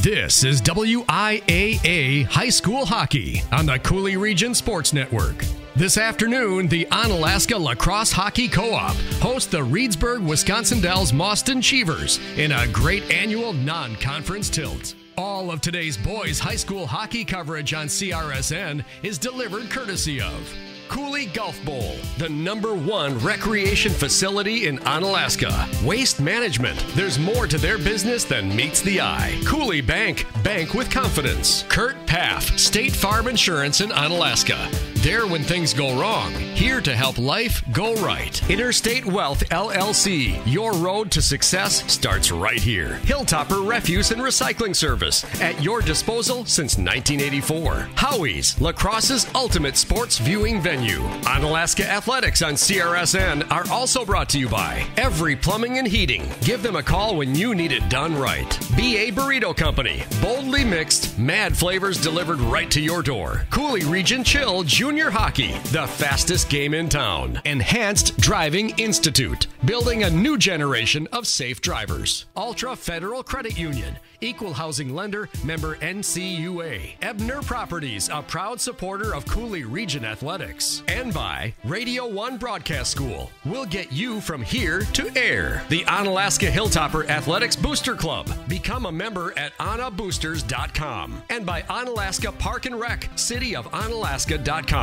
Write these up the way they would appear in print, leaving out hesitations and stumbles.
This is WIAA High School Hockey on the Coulee Region Sports Network. This afternoon, the Onalaska Lacrosse Hockey Co-op hosts the Reedsburg Wisconsin Dells Mauston Cheevers in a great annual non-conference tilt. All of today's boys high school hockey coverage on CRSN is delivered courtesy of Coulee Golf Bowl, the #1 recreation facility in Onalaska. Waste Management, there's more to their business than meets the eye. Coulee Bank, bank with confidence. Kurt Paff, State Farm Insurance in Onalaska. There when things go wrong, here to help life go right. Interstate Wealth LLC, your road to success starts right here. Hilltopper Refuse and Recycling Service, at your disposal since 1984. Howie's, lacrosse's ultimate sports viewing venue. Onalaska Athletics on CRSN are also brought to you by Every Plumbing and Heating. Give them a call when you need it done right. BA Burrito Company, boldly mixed, mad flavors delivered right to your door. Coulee Region Chill Junior Hockey, the fastest game in town. Enhanced Driving Institute, building a new generation of safe drivers. Ultra Federal Credit Union, equal housing lender, member NCUA. Ebner Properties, a proud supporter of Coulee Region Athletics. And by Radio 1 Broadcast School. We'll get you from here to air. The Onalaska Hilltopper Athletics Booster Club. Become a member at onaboosters.com. And by Onalaska Park and Rec, cityofonalaska.com.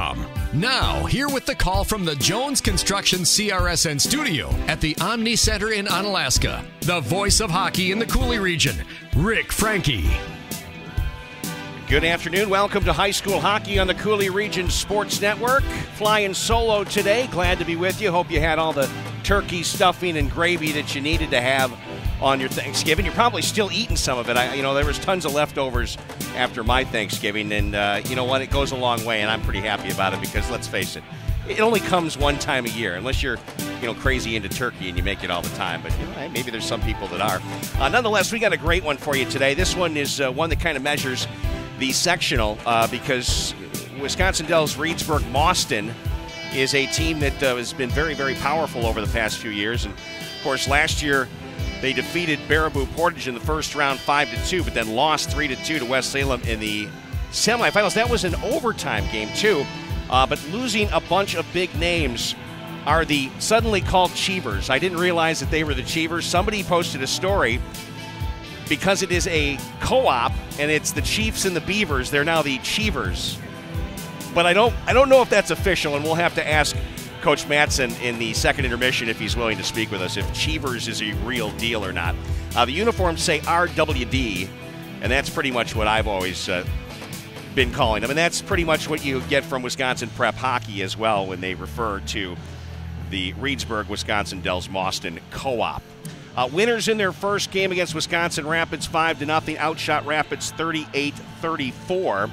Now, here with the call from the Jones Construction CRSN studio at the Omni Center in Onalaska, the voice of hockey in the Coulee region, Rik Franke. Good afternoon. Welcome to high school hockey on the Coulee Region Sports Network. Flying solo today. Glad to be with you. Hope you had all the turkey stuffing and gravy that you needed to have on your Thanksgiving. You're probably still eating some of it. There was tons of leftovers after my Thanksgiving, and you know what? It goes a long way, and I'm pretty happy about it because let's face it, it only comes one time a year, unless you're crazy into turkey and you make it all the time. But maybe there's some people that are. Nonetheless, we got a great one for you today. This one is one that kind of measures the sectional because Wisconsin Dells Reedsburg Mauston is a team that has been very, very powerful over the past few years. And, of course, last year they defeated Baraboo Portage in the first round 5-2, but then lost 3-2 to West Salem in the semifinals. That was an overtime game, too. But losing a bunch of big names are the suddenly called Cheevers. I didn't realize that they were the Cheevers. Somebody posted a story because it is a co-op and it's the Chiefs and the Beavers. They're now the Cheevers. But I don't know if that's official, and we'll have to ask Coach Matson in the second intermission if he's willing to speak with us, if Cheevers is a real deal or not. The uniforms say RWD, and that's pretty much what I've always been calling them. And that's pretty much what you get from Wisconsin Prep Hockey as well when they refer to the Reedsburg Wisconsin Dells Mauston Co-op. Winners in their first game against Wisconsin Rapids 5-0, outshot Rapids 38-34.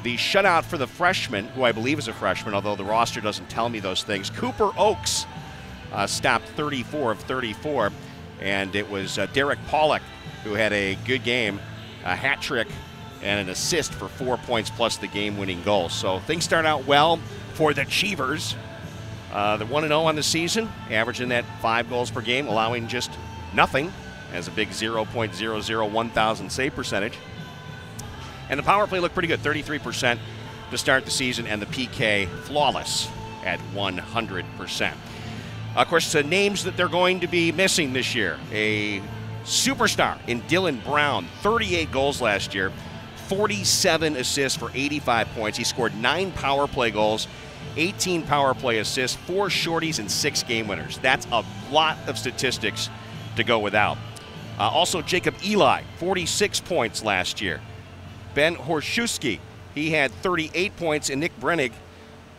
The shutout for the freshman, who I believe is a freshman, although the roster doesn't tell me those things, Cooper Oakes stopped 34 of 34. And it was Derek Pollock who had a good game, a hat trick and an assist for 4 points plus the game-winning goal. So things start out well for the Cheevers. They're 1-0 on the season, averaging that 5 goals per game, allowing just nothing, as a big 0.001,000 save percentage. And the power play looked pretty good, 33% to start the season, and the PK flawless at 100%. Of course, the names that they're going to be missing this year, a superstar in Dylan Brown, 38 goals last year, 47 assists for 85 points. He scored 9 power play goals, 18 power play assists, 4 shorties, and 6 game winners. That's a lot of statistics to go without. Also, Jacob Eli, 46 points last year. Ben Horszewski, he had 38 points, and Nick Brennig,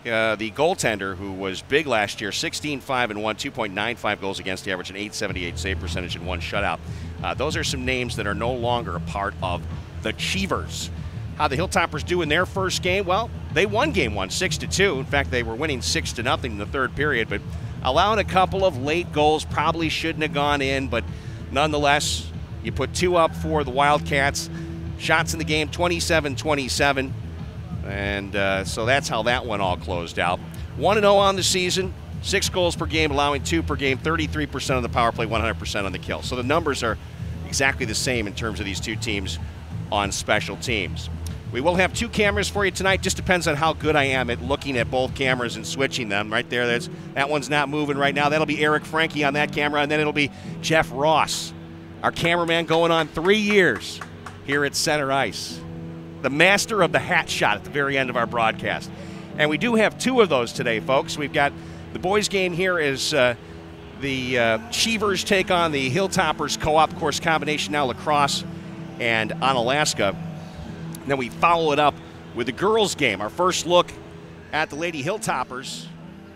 the goaltender, who was big last year, 16-5-1, 2.95 goals against the average, an .878 save percentage, and 1 shutout. Those are some names that are no longer a part of the Cheevers. How the Hilltoppers do in their first game? Well, they won game 1, 6-2. In fact, they were winning 6-0 in the third period, but allowing a couple of late goals, probably shouldn't have gone in, but nonetheless, you put 2 up for the Wildcats. Shots in the game, 27-27, and so that's how that one all closed out. 1-0 on the season, 6 goals per game, allowing 2 per game, 33% on the power play, 100% on the kill. So the numbers are exactly the same in terms of these two teams on special teams. We will have 2 cameras for you tonight. Just depends on how good I am at looking at both cameras and switching them. Right there, that one's not moving right now. That'll be Rik Franke on that camera, and then it'll be Jeff Ross, our cameraman going on 3 years here at center ice. The master of the hat shot at the very end of our broadcast. And we do have 2 of those today, folks. We've got the boys' game here is the Cheevers take on the Hilltoppers co-op course combination, now lacrosse and Onalaska. And then we follow it up with the girls' game. Our first look at the Lady Hilltoppers.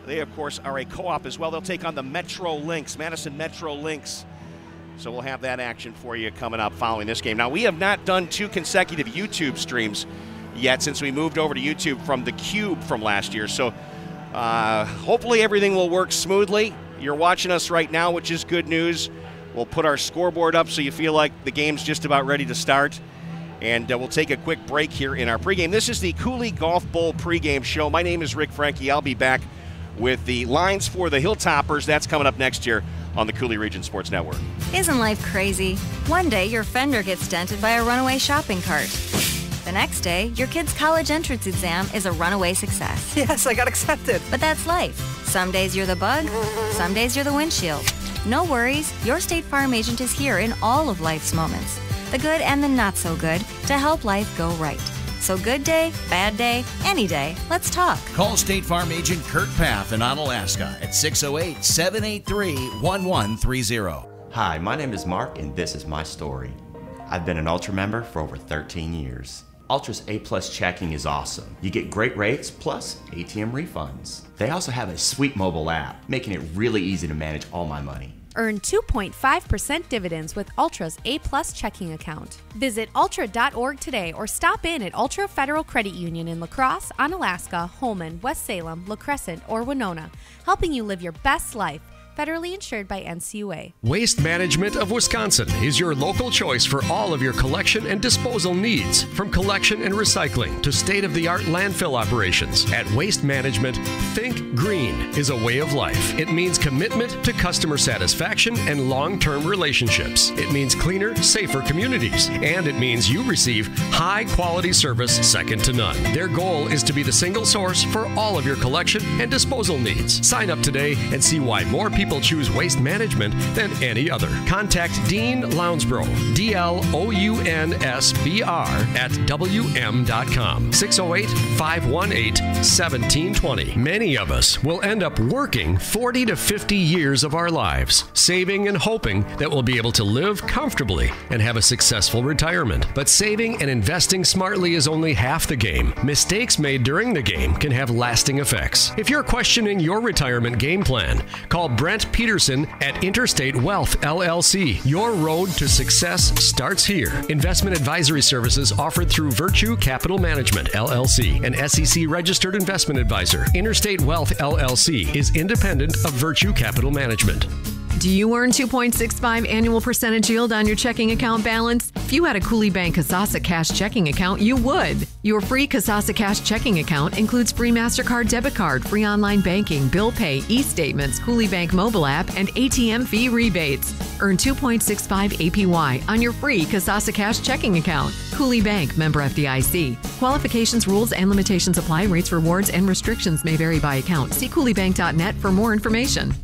They, of course, are a co-op as well. They'll take on the Metro Lynx, Madison Metro Lynx. So we'll have that action for you coming up following this game. Now, we have not done 2 consecutive YouTube streams yet since we moved over to YouTube from the Cube from last year. So hopefully everything will work smoothly. You're watching us right now, which is good news. We'll put our scoreboard up so you feel like the game's just about ready to start. And we'll take a quick break here in our pregame. This is the Cooley Golf Bowl pregame show. My name is Rik Franke. I'll be back with the lines for the Hilltoppers. That's coming up next year on the Cooley Region Sports Network. Isn't life crazy? One day your fender gets dented by a runaway shopping cart. The next day, your kid's college entrance exam is a runaway success. Yes, I got accepted. But that's life. Some days you're the bug, some days you're the windshield. No worries, your State Farm agent is here in all of life's moments, the good and the not so good, to help life go right. So good day, bad day, any day, let's talk. Call State Farm agent Kurt Paff in Onalaska at 608-783-1130. Hi, my name is Mark, and this is my story. I've been an Ultra member for over 13 years. Ultra's A-Plus checking is awesome. You get great rates plus ATM refunds. They also have a sweet mobile app, making it really easy to manage all my money. Earn 2.5% dividends with Ultra's A-Plus checking account. Visit ultra.org today or stop in at Ultra Federal Credit Union in La Crosse, Onalaska, Holman, West Salem, La Crescent, or Winona, helping you live your best life. Federally insured by NCUA. Waste Management of Wisconsin is your local choice for all of your collection and disposal needs. From collection and recycling to state-of-the-art landfill operations. At Waste Management, think green is a way of life. It means commitment to customer satisfaction and long-term relationships. It means cleaner, safer communities. And it means you receive high-quality service second to none. Their goal is to be the single source for all of your collection and disposal needs. Sign up today and see why more people choose Waste Management than any other. Contact Dean Lounsbro, DLOUNSBR at WM.com, 608-518-1720. Many of us will end up working 40 to 50 years of our lives, saving and hoping that we'll be able to live comfortably and have a successful retirement. But saving and investing smartly is only half the game. Mistakes made during the game can have lasting effects. If you're questioning your retirement game plan, call Brent Peterson at Interstate Wealth LLC. Your road to success starts here. Investment advisory services offered through Virtue Capital Management LLC, an SEC registered investment advisor. Interstate Wealth LLC is independent of Virtue Capital Management. Do you earn 2.65 annual percentage yield on your checking account balance? If you had a Cooley Bank Kasasa Cash checking account, you would. Your free Kasasa Cash checking account includes free MasterCard debit card, free online banking, bill pay, e-statements, Cooley Bank mobile app, and ATM fee rebates. Earn 2.65 APY on your free Kasasa Cash checking account. Cooley Bank, member FDIC. Qualifications, rules, and limitations apply. Rates, rewards, and restrictions may vary by account. See CooleyBank.net for more information.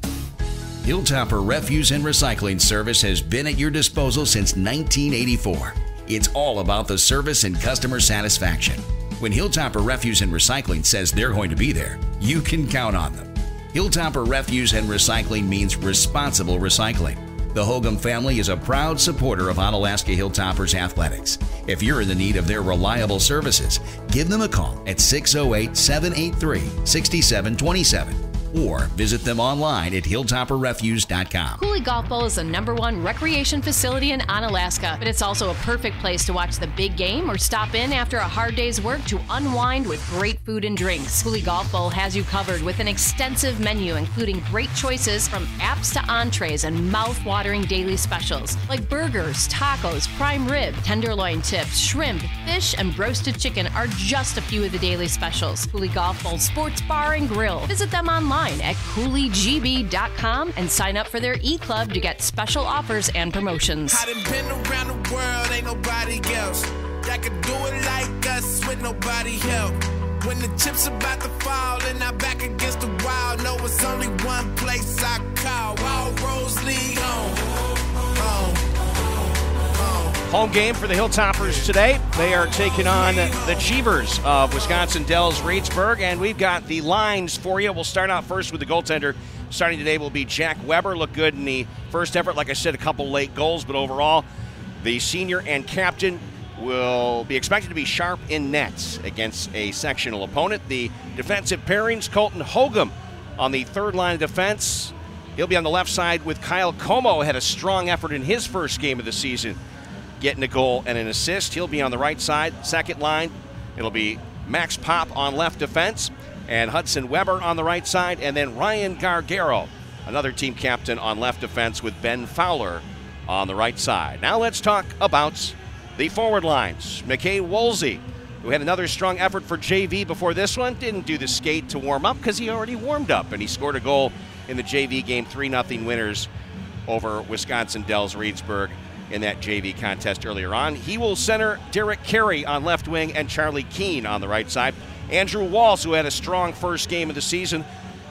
Hilltopper Refuse and Recycling Service has been at your disposal since 1984. It's all about the service and customer satisfaction. When Hilltopper Refuse and Recycling says they're going to be there, you can count on them. Hilltopper Refuse and Recycling means responsible recycling. The Hogum family is a proud supporter of Onalaska Hilltoppers athletics. If you're in the need of their reliable services, give them a call at 608-783-6727. Or visit them online at hilltopperrefuse.com. Cooley Golf Bowl is the #1 recreation facility in Onalaska, but it's also a perfect place to watch the big game or stop in after a hard day's work to unwind with great food and drinks. Cooley Golf Bowl has you covered with an extensive menu, including great choices from apps to entrees and mouth-watering daily specials like burgers, tacos, prime rib, tenderloin tips, shrimp, fish, and roasted chicken are just a few of the daily specials. Cooley Golf Bowl Sports Bar and Grill. Visit them online at CooleyGB.com and sign up for their e-club to get special offers and promotions. I done been around the world, ain't nobody else. that could do it like us with nobody help. When the chips about to fall and I'm back against the wall, no, it's only one place I call. All roads lead home. Home game for the Hilltoppers today. They are taking on the Cheevers of Wisconsin Dells Reedsburg, and we've got the lines for you. We'll start out first with the goaltender. Starting today will be Jack Weber. Looked good in the first effort. Like I said, a couple late goals, but overall, the senior and captain will be expected to be sharp in nets against a sectional opponent. The defensive pairings, Colton Hogum on the third line of defense. He'll be on the left side with Kyle Como. Had a strong effort in his first game of the season, getting a goal and an assist. He'll be on the right side. Second line, it'll be Max Pop on left defense and Hudson Weber on the right side, and then Ryan Gargaro, another team captain, on left defense with Ben Fowler on the right side. Now let's talk about the forward lines. McKay Woolsey, who had another strong effort for JV before this one, didn't do the skate to warm up because he already warmed up, and he scored a goal in the JV game, 3-0 winners over Wisconsin Dells Reedsburg in that JV contest earlier on. He will center Derek Carey on left wing and Charlie Keene on the right side. Andrew Walsh, who had a strong first game of the season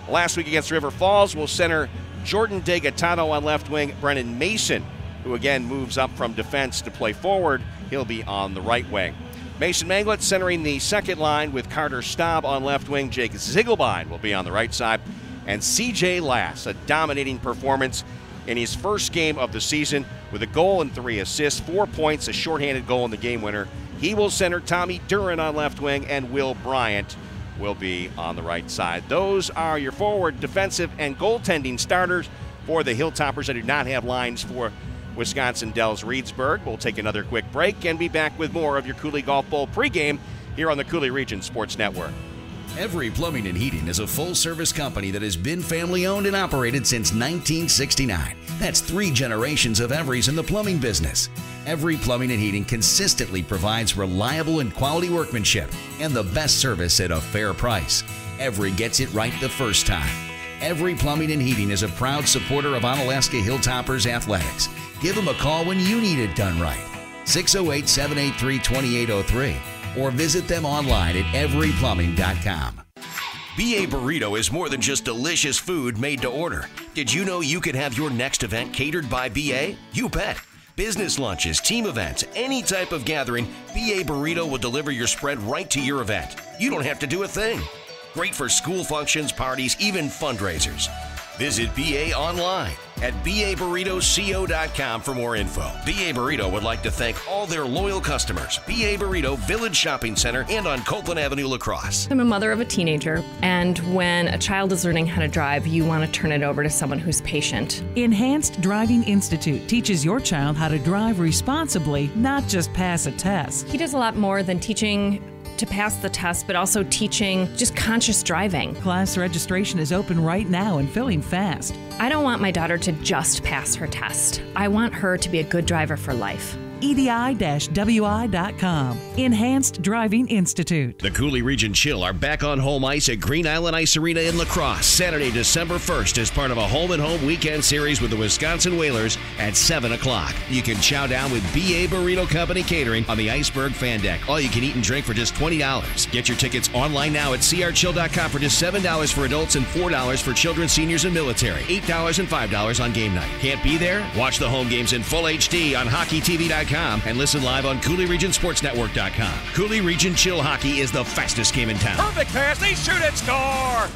last week against River Falls, will center Jordan DeGaetano on left wing. Brennan Mason, who again moves up from defense to play forward, he'll be on the right wing. Mason Manglet centering the second line with Carter Staub on left wing. Jake Ziegelbein will be on the right side. And CJ Lass, a dominating performance in his first game of the season with a goal and 3 assists, 4 points, a shorthanded goal in the game winner. He will center Tommy Duran on left wing, and Will Bryant will be on the right side. Those are your forward, defensive, and goaltending starters for the Hilltoppers. I do not have lines for Wisconsin Dells Reedsburg. We'll take another quick break and be back with more of your Coulee Golf Bowl pregame here on the Coulee Region Sports Network. Every Plumbing and Heating is a full-service company that has been family-owned and operated since 1969. That's 3 generations of Everys in the plumbing business. Every Plumbing and Heating consistently provides reliable and quality workmanship and the best service at a fair price. Every gets it right the first time. Every Plumbing and Heating is a proud supporter of Onalaska Hilltoppers athletics. Give them a call when you need it done right. 608-783-2803. Or visit them online at everyplumbing.com. BA Burrito is more than just delicious food made to order. Did you know you could have your next event catered by BA? You bet. Business lunches, team events, any type of gathering, BA Burrito will deliver your spread right to your event. You don't have to do a thing. Great for school functions, parties, even fundraisers. Visit BA online at baburritoco.com for more info. BA Burrito would like to thank all their loyal customers. BA Burrito Village Shopping Center and on Copeland Avenue, La Crosse. I'm a mother of a teenager, and when a child is learning how to drive, you want to turn it over to someone who's patient. Enhanced Driving Institute teaches your child how to drive responsibly, not just pass a test. He does a lot more than teaching to pass the test, but also teaching just conscious driving. Class registration is open right now and filling fast. I don't want my daughter to just pass her test. I want her to be a good driver for life. EDI-WI.com. Enhanced Driving Institute. The Coulee Region Chill are back on home ice at Green Island Ice Arena in La Crosse, Saturday, December 1st, as part of a home-and-home weekend series with the Wisconsin Whalers at 7 o'clock. You can chow down with BA Burrito Company Catering on the Iceberg Fan Deck. All you can eat and drink for just $20. Get your tickets online now at crchill.com for just $7 for adults and $4 for children, seniors, and military. $8 and $5 on game night. Can't be there? Watch the home games in full HD on HockeyTV.com and listen live on CooleyRegionSportsNetwork.com. Coulee Region Chill Hockey is the fastest game in town. Perfect pass, they shoot and score!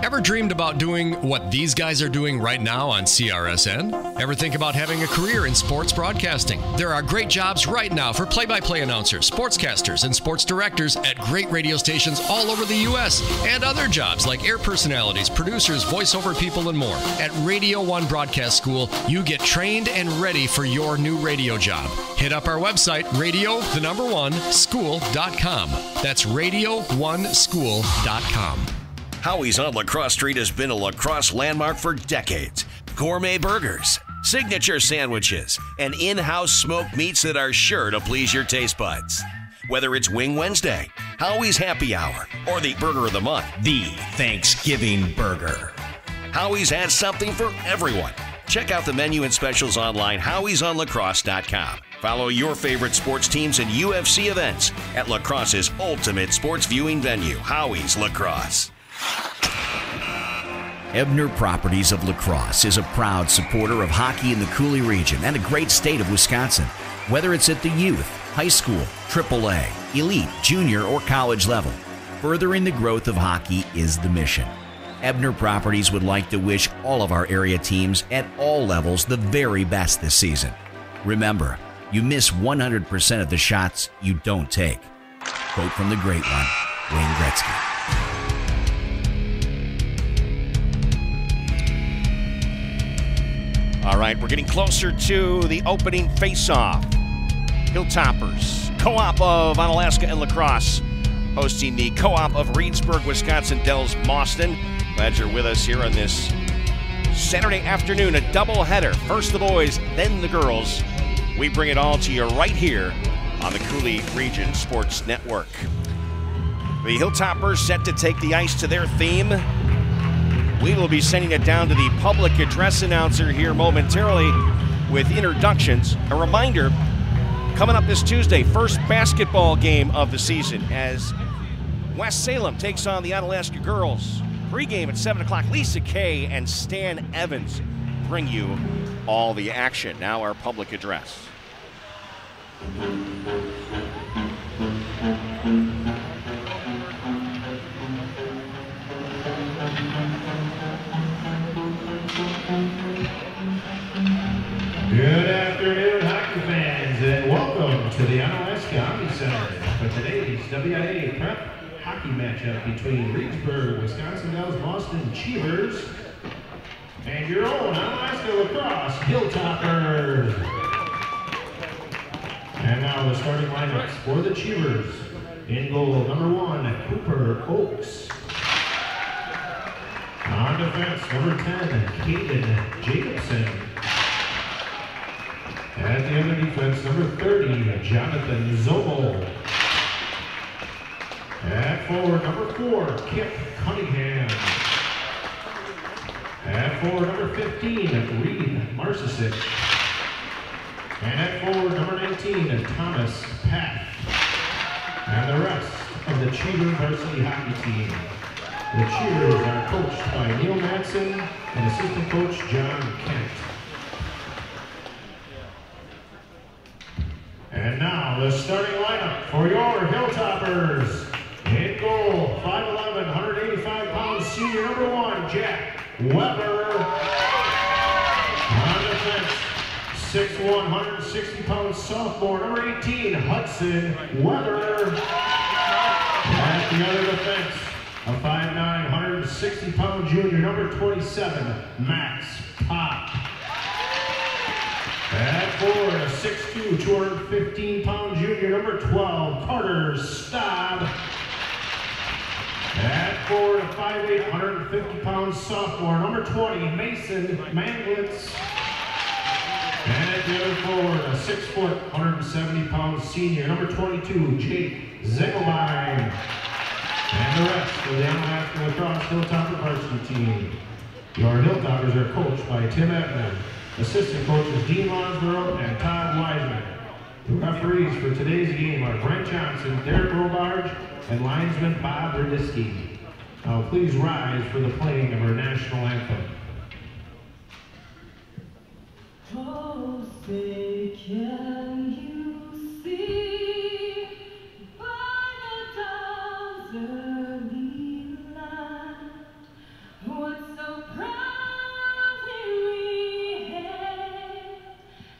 Ever dreamed about doing what these guys are doing right now on CRSN? Ever think about having a career in sports broadcasting? There are great jobs right now for play-by-play announcers, sportscasters, and sports directors at great radio stations all over the U.S. and other jobs like air personalities, producers, voiceover people, and more. At Radio 1 Broadcast School, you get trained and ready for your new radio job. Hit up our website, radio1school.com. That's radio1school.com. Howie's on La Crosse Street has been a La Crosse landmark for decades. Gourmet burgers, signature sandwiches, and in-house smoked meats that are sure to please your taste buds. Whether it's Wing Wednesday, Howie's Happy Hour, or the Burger of the Month, the Thanksgiving Burger. Howie's has something for everyone. Check out the menu and specials online, howiesonlacrosse.com. Follow your favorite sports teams and UFC events at La Crosse's ultimate sports viewing venue, Howie's La Crosse. Ebner Properties of La Crosse is a proud supporter of hockey in the Coulee region and a great state of Wisconsin. Whether it's at the youth, high school, AAA, elite, junior, or college level, furthering the growth of hockey is the mission. Ebner Properties would like to wish all of our area teams at all levels the very best this season. Remember, you miss 100% of the shots you don't take. Quote from the great one, Wayne Gretzky. All right, we're getting closer to the opening face-off. Hilltoppers, Co-op of Onalaska and La Crosse, hosting the Co-op of Reedsburg, Wisconsin, Dells Mauston. Glad you're with us here on this Saturday afternoon, a doubleheader. First the boys, then the girls. We bring it all to you right here on the Coulee Region Sports Network. The Hilltoppers set to take the ice to their theme. We will be sending it down to the public address announcer here momentarily with introductions. A reminder, coming up this Tuesday, first basketball game of the season as West Salem takes on the Onalaska girls. Pregame at 7 o'clock. Lisa Kay and Stan Evans bring you all the action. Now our public address. Good afternoon, hockey fans, and welcome to the Onalaska Hockey Center for today's WIAA Prep hockey matchup between Reedsburg, Wisconsin Dells Mauston Cheevers and your own Onalaska La Crosse Hilltoppers. And now the starting lineups for the Cheevers. In goal, number 1, Cooper Oakes. On defense, number 10, Caden Jacobson. At the other defense, number 30, Jonathan Zobel. At forward, number 4, Kip Cunningham. At forward, number 15, Reed Marsisic. And at forward, number 19, Thomas Path. And the rest of the Cheevers varsity hockey team. The Cheevers are coached by Neil Madsen and assistant coach John Kent. And now the starting lineup for your Hilltoppers. In goal, 5'11", 185-pound senior number 1, Jack Weber. On defense, 6'1", 160-pound sophomore number 18, Hudson Weber. At the other defense, a 5'9", 160-pound junior number 27, Max Pop. At forward, a 6'2", 215-pound junior number 12, Carter Staub. At forward, a 5'8", 150-pound sophomore number 20, Mason Manglitz. And at the other forward, a 6', 170-pound senior number 22, Jake Zingelbein. And the rest of the Onalaska La Crosse Hilltopper varsity team. Your Hilltoppers are coached by Tim Ebner. Assistant coaches Dean Lonsborough and Todd Wiseman. The referees for today's game are Brent Johnson, Derek Robarge, and linesman Bob Radisky. Now please rise for the playing of our national anthem. Oh, say can you see by the dawn's early light what so proudly we hailed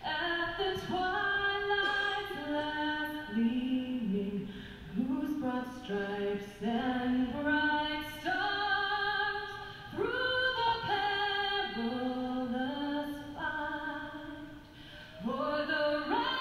at the twilight's last gleaming, whose broad stripes and bright stars through the perilous fight for the right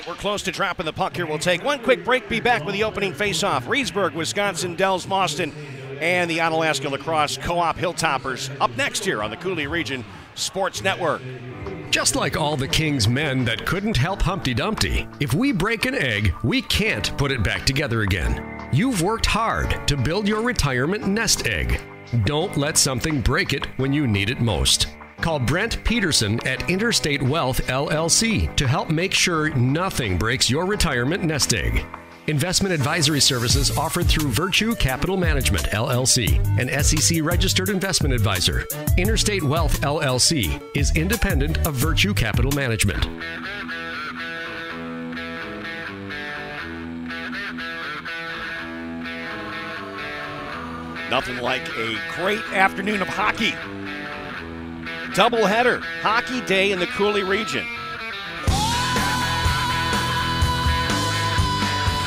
right, we're close to dropping the puck here. We'll take one quick break, be back with the opening faceoff. Reedsburg, Wisconsin, Dells, Mauston, and the Onalaska Lacrosse Co-op Hilltoppers up next here on the Coulee Region Sports Network. Just like all the King's men that couldn't help Humpty Dumpty, if we break an egg, we can't put it back together again. You've worked hard to build your retirement nest egg. Don't let something break it when you need it most. Call Brent Peterson at Interstate Wealth LLC to help make sure nothing breaks your retirement nest egg. Investment advisory services offered through Virtue Capital Management LLC, an SEC-registered investment advisor. Interstate Wealth LLC is independent of Virtue Capital Management. Nothing like a great afternoon of hockey. Doubleheader, hockey day in the Coulee region.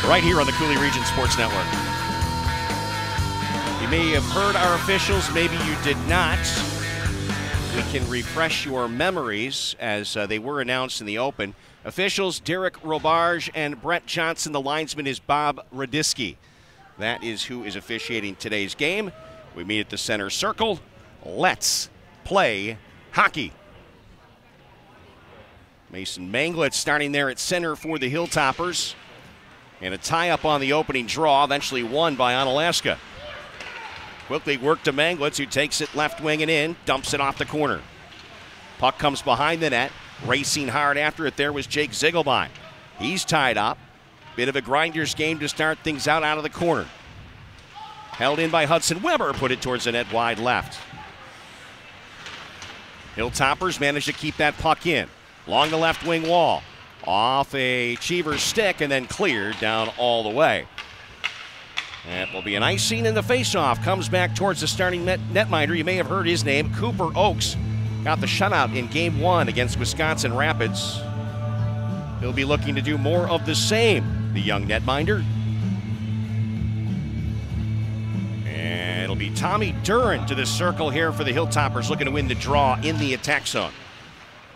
Right here on the Coulee Region Sports Network. You may have heard our officials, maybe you did not. We can refresh your memories as they were announced in the open. Officials, Derek Robarge and Brett Johnson. The linesman is Bob Radisky. That is who is officiating today's game. We meet at the center circle. Let's play hockey. Mason Manglitz starting there at center for the Hilltoppers. And a tie-up on the opening draw, eventually won by Onalaska. Quickly worked to Manglitz, who takes it left wing and in, dumps it off the corner. Puck comes behind the net. Racing hard after it there was Jake Ziegelbein. He's tied up. Bit of a grinder's game to start things out of the corner. Held in by Hudson Weber, put it towards the net wide left. Hilltoppers managed to keep that puck in. Along the left wing wall. Off a Cheever's stick and then cleared down all the way. That will be an icing in the faceoff. Comes back towards the starting netminder. You may have heard his name, Cooper Oakes. Got the shutout in Game 1 against Wisconsin Rapids. He'll be looking to do more of the same, the young netminder. And it'll be Tommy Duran to the circle here for the Hilltoppers, looking to win the draw in the attack zone.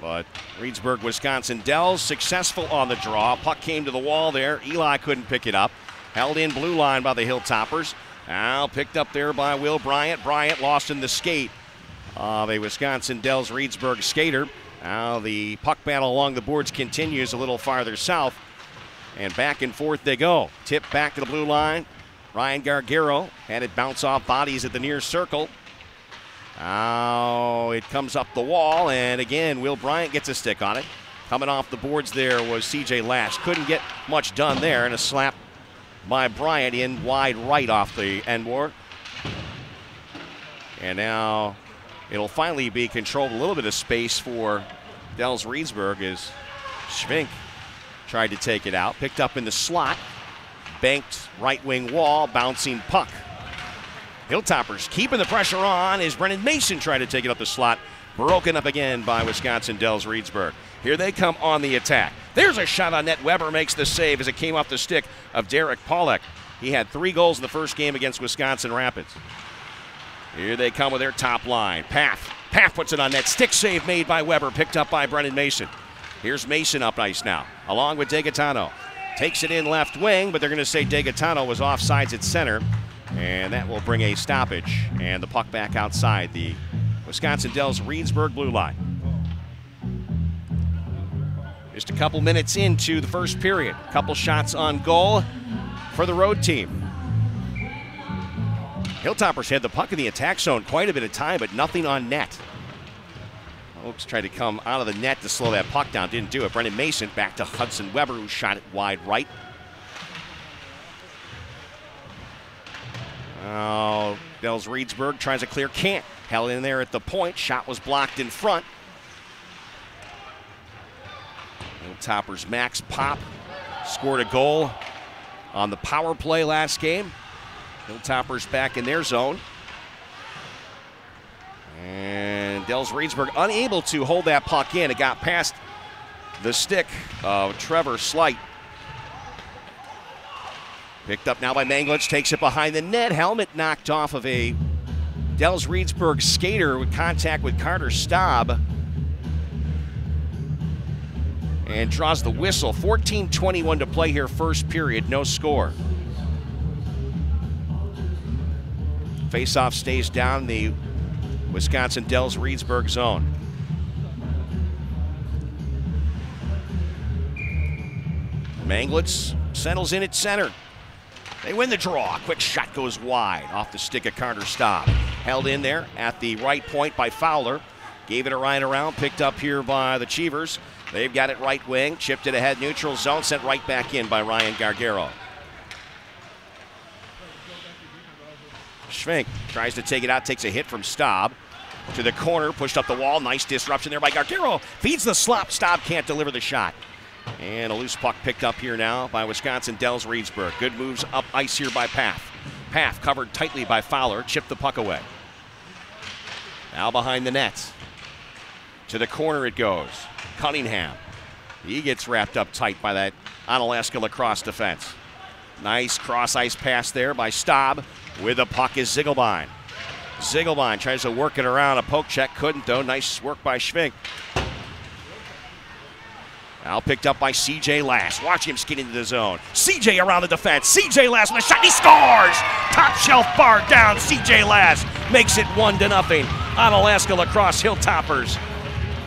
But Reedsburg, Wisconsin Dells successful on the draw. Puck came to the wall there. Eli couldn't pick it up. Held in blue line by the Hilltoppers. Now picked up there by Will Bryant. Bryant lost in the skate of a Wisconsin Dells Reedsburg skater. Now the puck battle along the boards continues a little farther south. And back and forth they go. Tip back to the blue line. Ryan Gargaro had it bounce off bodies at the near circle. Now it comes up the wall, and again, Will Bryant gets a stick on it. Coming off the boards there was CJ Lash. Couldn't get much done there, and a slap by Bryant in wide right off the end board. And now it'll finally be controlled, a little bit of space for Dells Reedsburg as Schvink tried to take it out. Picked up in the slot, banked right wing wall, bouncing puck. Hilltoppers keeping the pressure on as Brennan Mason tried to take it up the slot. Broken up again by Wisconsin Dells Reedsburg. Here they come on the attack. There's a shot on net. Weber makes the save as it came off the stick of Derek Pollack. He had 3 goals in the first game against Wisconsin Rapids. Here they come with their top line. Paff puts it on net. Stick save made by Weber, picked up by Brennan Mason. Here's Mason up ice now, along with DeGaetano. Takes it in left wing, but they're going to say DeGaetano was offsides at center. And that will bring a stoppage, and the puck back outside the Wisconsin Dells Reedsburg blue line. Just a couple minutes into the first period. Couple shots on goal for the road team. Hilltoppers had the puck in the attack zone quite a bit of time, but nothing on net. Oakes tried to come out of the net to slow that puck down. Didn't do it. Brennan Mason back to Hudson Weber, who shot it wide right. Now, Dells Reedsburg tries a clear, can't. Held in there at the point. Shot was blocked in front. Hilltoppers Max Pop scored a goal on the power play last game. Hilltoppers back in their zone. And Dells Reedsburg unable to hold that puck in. It got past the stick of Trevor Slight. Picked up now by Manglitz, takes it behind the net. Helmet knocked off of a Dells Reedsburg skater with contact with Carter Staub. and draws the whistle. 14:21 to play here, first period, no score. Faceoff stays down the Wisconsin Dells Reedsburg zone. Manglitz settles in at center. They win the draw. Quick shot goes wide off the stick of Carter Staub. Held in there at the right point by Fowler. Gave it a right around, picked up here by the Cheevers. They've got it right wing, chipped it ahead, neutral zone, sent right back in by Ryan Gargaro. Schwenk tries to take it out, takes a hit from Staub. To the corner, pushed up the wall. Nice disruption there by Gargaro. Feeds the slop. Staub can't deliver the shot. And a loose puck picked up here now by Wisconsin Dells Reedsburg. Good moves up ice here by Paff. Paff covered tightly by Fowler, chipped the puck away. Now behind the net. To the corner it goes. Cunningham. He gets wrapped up tight by that Onalaska lacrosse defense. Nice cross ice pass there by Staub. With the puck is Ziegelbein. Ziegelbein tries to work it around. A poke check, couldn't though. Nice work by Schwenk. Now picked up by C.J. Lass. Watch him skid into the zone. C.J. around the defense. C.J. Lass with a shot. He scores! Top shelf bar down. C.J. Lass makes it 1-0. Onalaska lacrosse Hilltoppers.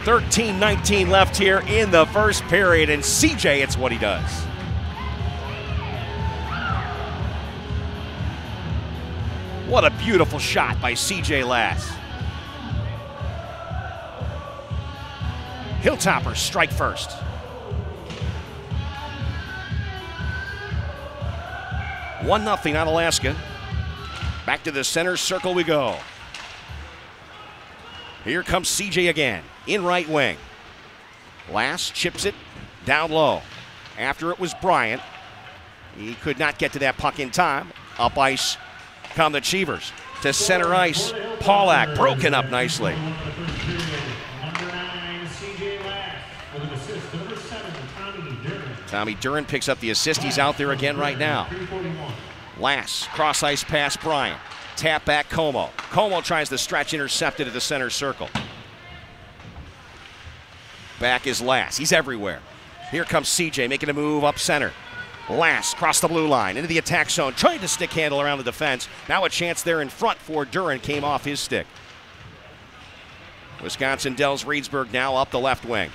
13-19 left here in the first period. And C.J., it's what he does. What a beautiful shot by C.J. Lass. Hilltoppers strike first. 1-0 Onalaska. Back to the center circle we go. Here comes CJ again, in right wing. Lass chips it down low. After it was Bryant. He could not get to that puck in time. Up ice come the Cheevers. To center ice, Paulak broken up nicely. Tommy Duran picks up the assist. He's out there again right now. Lass, cross ice pass Bryant. Tap back Como. Como tries to stretch, intercepted at the center circle. Back is Lass. He's everywhere. Here comes CJ making a move up center. Lass cross the blue line into the attack zone. Trying to stick handle around the defense. Now a chance there in front for Duran. Came off his stick. Wisconsin Dells Reedsburg now up the left wing.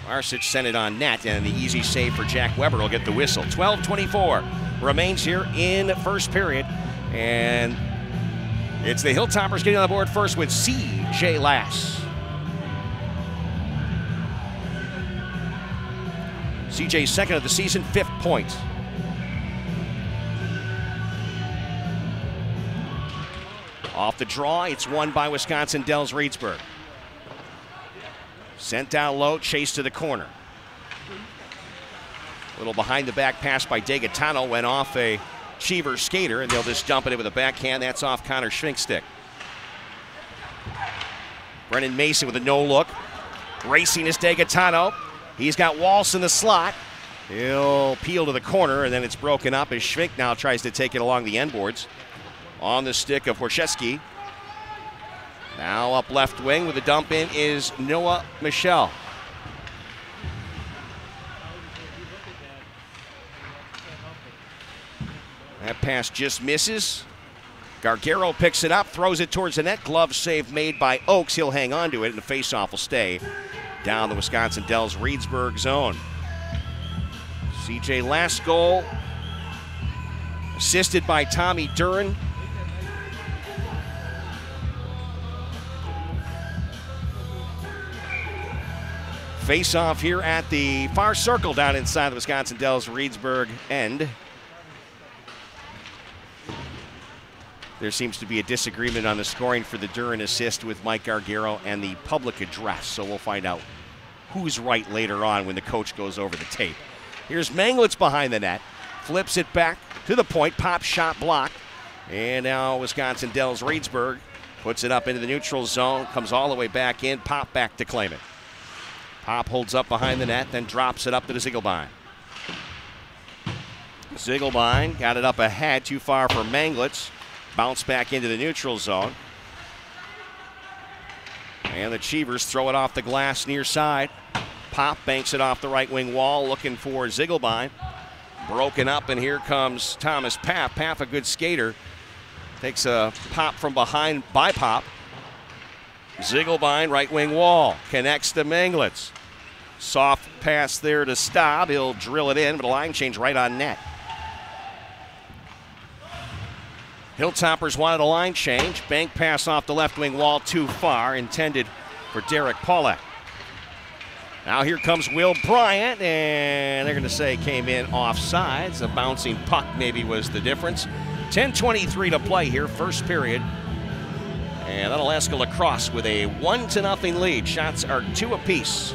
Arsic sent it on net, and the easy save for Jack Weber will get the whistle. 12:24 remains here in first period, and it's the Hilltoppers getting on the board first with C.J. Lass. C.J.'s second of the season, 5th point. Off the draw, it's won by Wisconsin Dells Reedsburg. Sent down low, chased to the corner. A little behind the back pass by Degatano went off a Cheever skater, and they'll just dump it in with a backhand. That's off Connor Schwenk's stick. Brennan Mason with a no look. Racing is Degatano. He's got Walsh in the slot. He'll peel to the corner, and then it's broken up as Schwenk now tries to take it along the end boards. On the stick of Horshevsky. Now up left wing with a dump in is Noah Michel. That pass just misses. Gargaro picks it up, throws it towards the net. Glove save made by Oakes. He'll hang on to it, and the faceoff will stay down the Wisconsin Dells Reedsburg zone. CJ Lass goal, assisted by Tommy Duran. Face-off here at the far circle down inside the Wisconsin Dells Reedsburg end. There seems to be a disagreement on the scoring for the Duran assist with Mike Gargaro and the public address, so we'll find out who's right later on when the coach goes over the tape. Here's Manglitz behind the net, flips it back to the point, pop shot blocked, and now Wisconsin Dells Reedsburg puts it up into the neutral zone, comes all the way back in, pop back to claim it. Pop holds up behind the net, then drops it up to the Ziegelbein. Ziegelbein got it up ahead, too far for Manglitz. Bounce back into the neutral zone. And the Cheevers throw it off the glass near side. Pop banks it off the right wing wall, looking for Ziegelbein. Broken up, and here comes Thomas Paff. Paff, a good skater, takes a pop from behind by Pop. Ziegelbein, right wing wall, connects to Manglitz. Soft pass there to Staub. He'll drill it in, but a line change right on net. Hilltoppers wanted a line change. Bank pass off the left wing wall too far, intended for Derek Polak. Now here comes Will Bryant, and they're going to say came in offsides. A bouncing puck maybe was the difference. 10:23 to play here, first period. And Onalaska Lacrosse with a 1-0 lead. Shots are 2 apiece.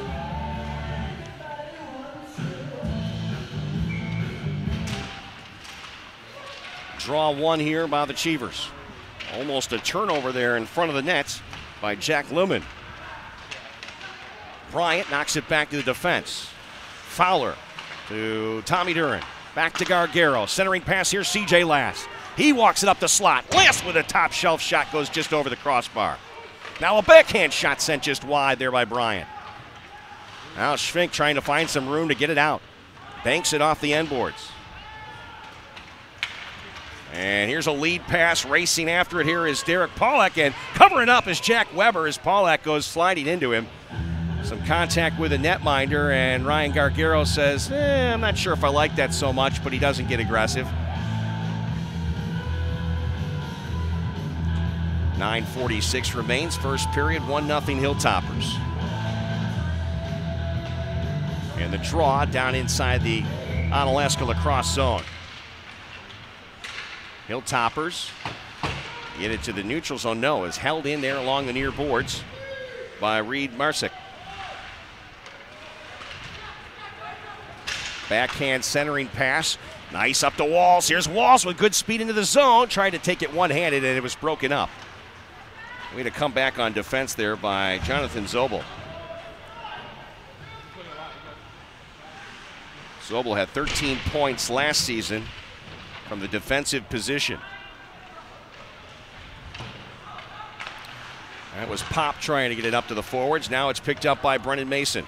Draw one here by the Cheevers. Almost a turnover there in front of the net by Jack Lumen. Bryant knocks it back to the defense. Fowler to Tommy Duran. Back to Gargaro. Centering pass here, CJ Last. He walks it up the slot. Last with a top shelf shot goes just over the crossbar. Now a backhand shot sent just wide there by Bryant. Now Schvink trying to find some room to get it out. Banks it off the end boards. And here's a lead pass. Racing after it here is Derek Polak, and covering up is Jack Weber as Polak goes sliding into him. Some contact with a netminder, and Ryan Gargaro says, I'm not sure if I like that so much, but he doesn't get aggressive. 9:46 remains, first period, 1-0 Hilltoppers. And the draw down inside the Onalaska Lacrosse zone. Hilltoppers get it to the neutral zone. No, is held in there along the near boards by Reed Marsick. Backhand centering pass. Nice up to Walls. Here's Walls with good speed into the zone. Tried to take it one-handed, and it was broken up. Way to come back on defense there by Jonathan Zobel. Zobel had 13 points last season from the defensive position. That was Pop trying to get it up to the forwards. Now it's picked up by Brennan Mason.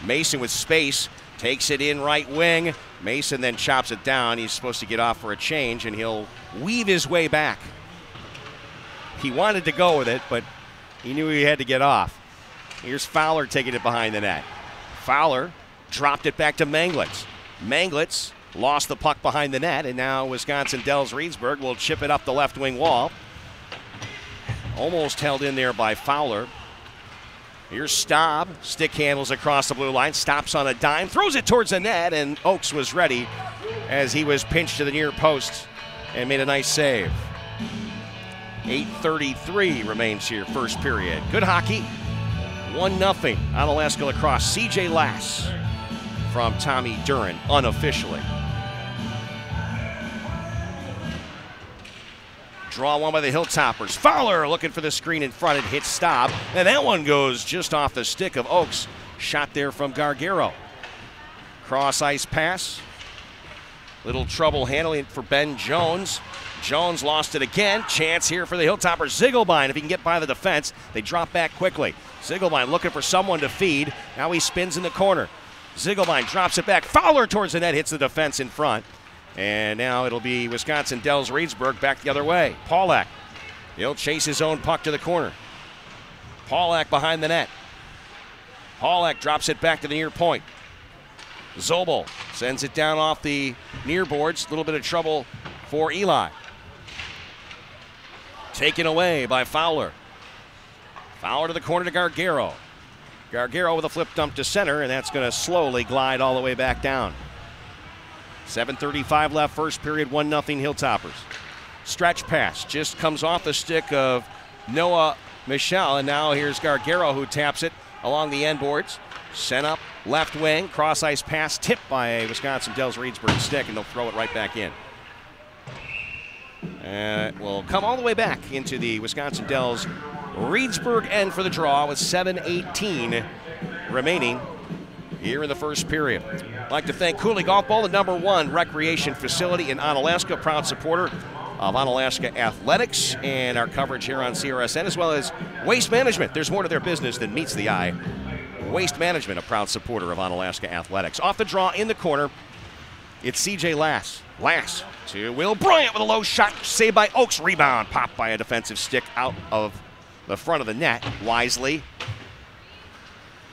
Mason with space, takes it in right wing. Mason then chops it down. He's supposed to get off for a change, and he'll weave his way back. He wanted to go with it, but he knew he had to get off. Here's Fowler taking it behind the net. Fowler dropped it back to Manglitz. Manglitz lost the puck behind the net, and now Wisconsin Dells Reedsburg will chip it up the left wing wall. Almost held in there by Fowler. Here's Staub, stick handles across the blue line, stops on a dime, throws it towards the net, and Oakes was ready as he was pinched to the near post and made a nice save. 8:33 remains here, first period. Good hockey, 1-0 Onalaska Lacrosse. CJ Lass from Tommy Duran, unofficially. Draw one by the Hilltoppers. Fowler looking for the screen in front. It hits Staub. And that one goes just off the stick of Oakes. Shot there from Gargaro. Cross ice pass. Little trouble handling it for Ben Jones. Jones lost it again. Chance here for the Hilltoppers. Ziegelbein, if he can get by the defense. They drop back quickly. Ziegelbein looking for someone to feed. Now he spins in the corner. Ziegelbein drops it back. Fowler towards the net, hits the defense in front. And now it'll be Wisconsin Dells Reedsburg back the other way. Polak, he'll chase his own puck to the corner. Polak behind the net. Polak drops it back to the near point. Zobel sends it down off the near boards. A little bit of trouble for Eli. Taken away by Fowler. Fowler to the corner to Gargaro. Gargaro with a flip dump to center, and that's going to slowly glide all the way back down. 7:35 left, first period, 1-0 Hilltoppers. Stretch pass just comes off the stick of Noah Michel, and now here's Gargaro who taps it along the end boards. Sent up left wing, cross ice pass tipped by a Wisconsin Dells Reedsburg stick, and they'll throw it right back in. It will come all the way back into the Wisconsin Dells Reedsburg end for the draw with 7:18 remaining here in the first period. I'd like to thank Cooley Golf Ball, the #1 recreation facility in Onalaska, proud supporter of Onalaska Athletics and our coverage here on CRSN, as well as Waste Management. There's more to their business than meets the eye. Waste Management, a proud supporter of Onalaska Athletics. Off the draw in the corner, it's C.J. Lass. Lass to Will Bryant with a low shot, saved by Oaks. Rebound, popped by a defensive stick out of the front of the net. Wisely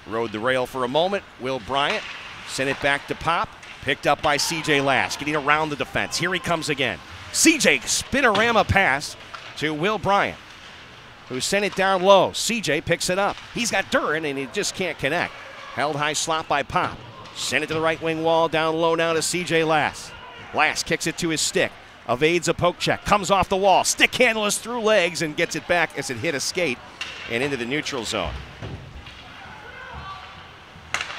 rode the rail for a moment. Will Bryant sent it back to Pop. Picked up by C.J. Lass, getting around the defense. Here he comes again. C.J. spinorama pass to Will Bryant, who sent it down low. C.J. picks it up. He's got Duran, and he just can't connect. Held high slot by Pop. Sent it to the right wing wall, down low now to C.J. Lass. Lass kicks it to his stick. Evades a poke check. Comes off the wall. Stick handle is through legs and gets it back as it hit a skate and into the neutral zone.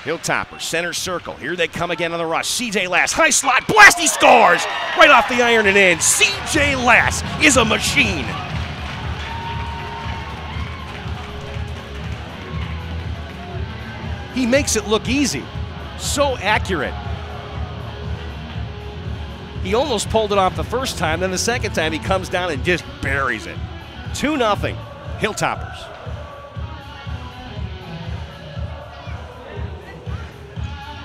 Hilltoppers, center circle. Here they come again on the rush. C.J. Lass, high slot, blast, he scores! Right off the iron and in. C.J. Lass is a machine. He makes it look easy. So accurate. He almost pulled it off the first time, then the second time he comes down and just buries it. 2-0, Hilltoppers.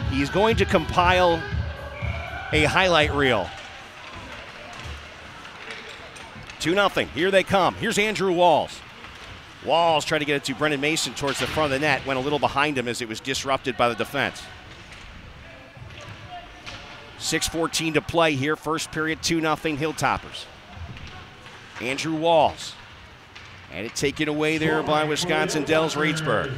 He's going to compile a highlight reel. 2-0, here they come. Here's Andrew Walls. Walls trying to get it to Brendan Mason towards the front of the net. Went a little behind him as it was disrupted by the defense. 6:14 to play here. First period, 2-0 Hilltoppers. Andrew Walls. And it taken away there by Wisconsin Dells Reedsburg.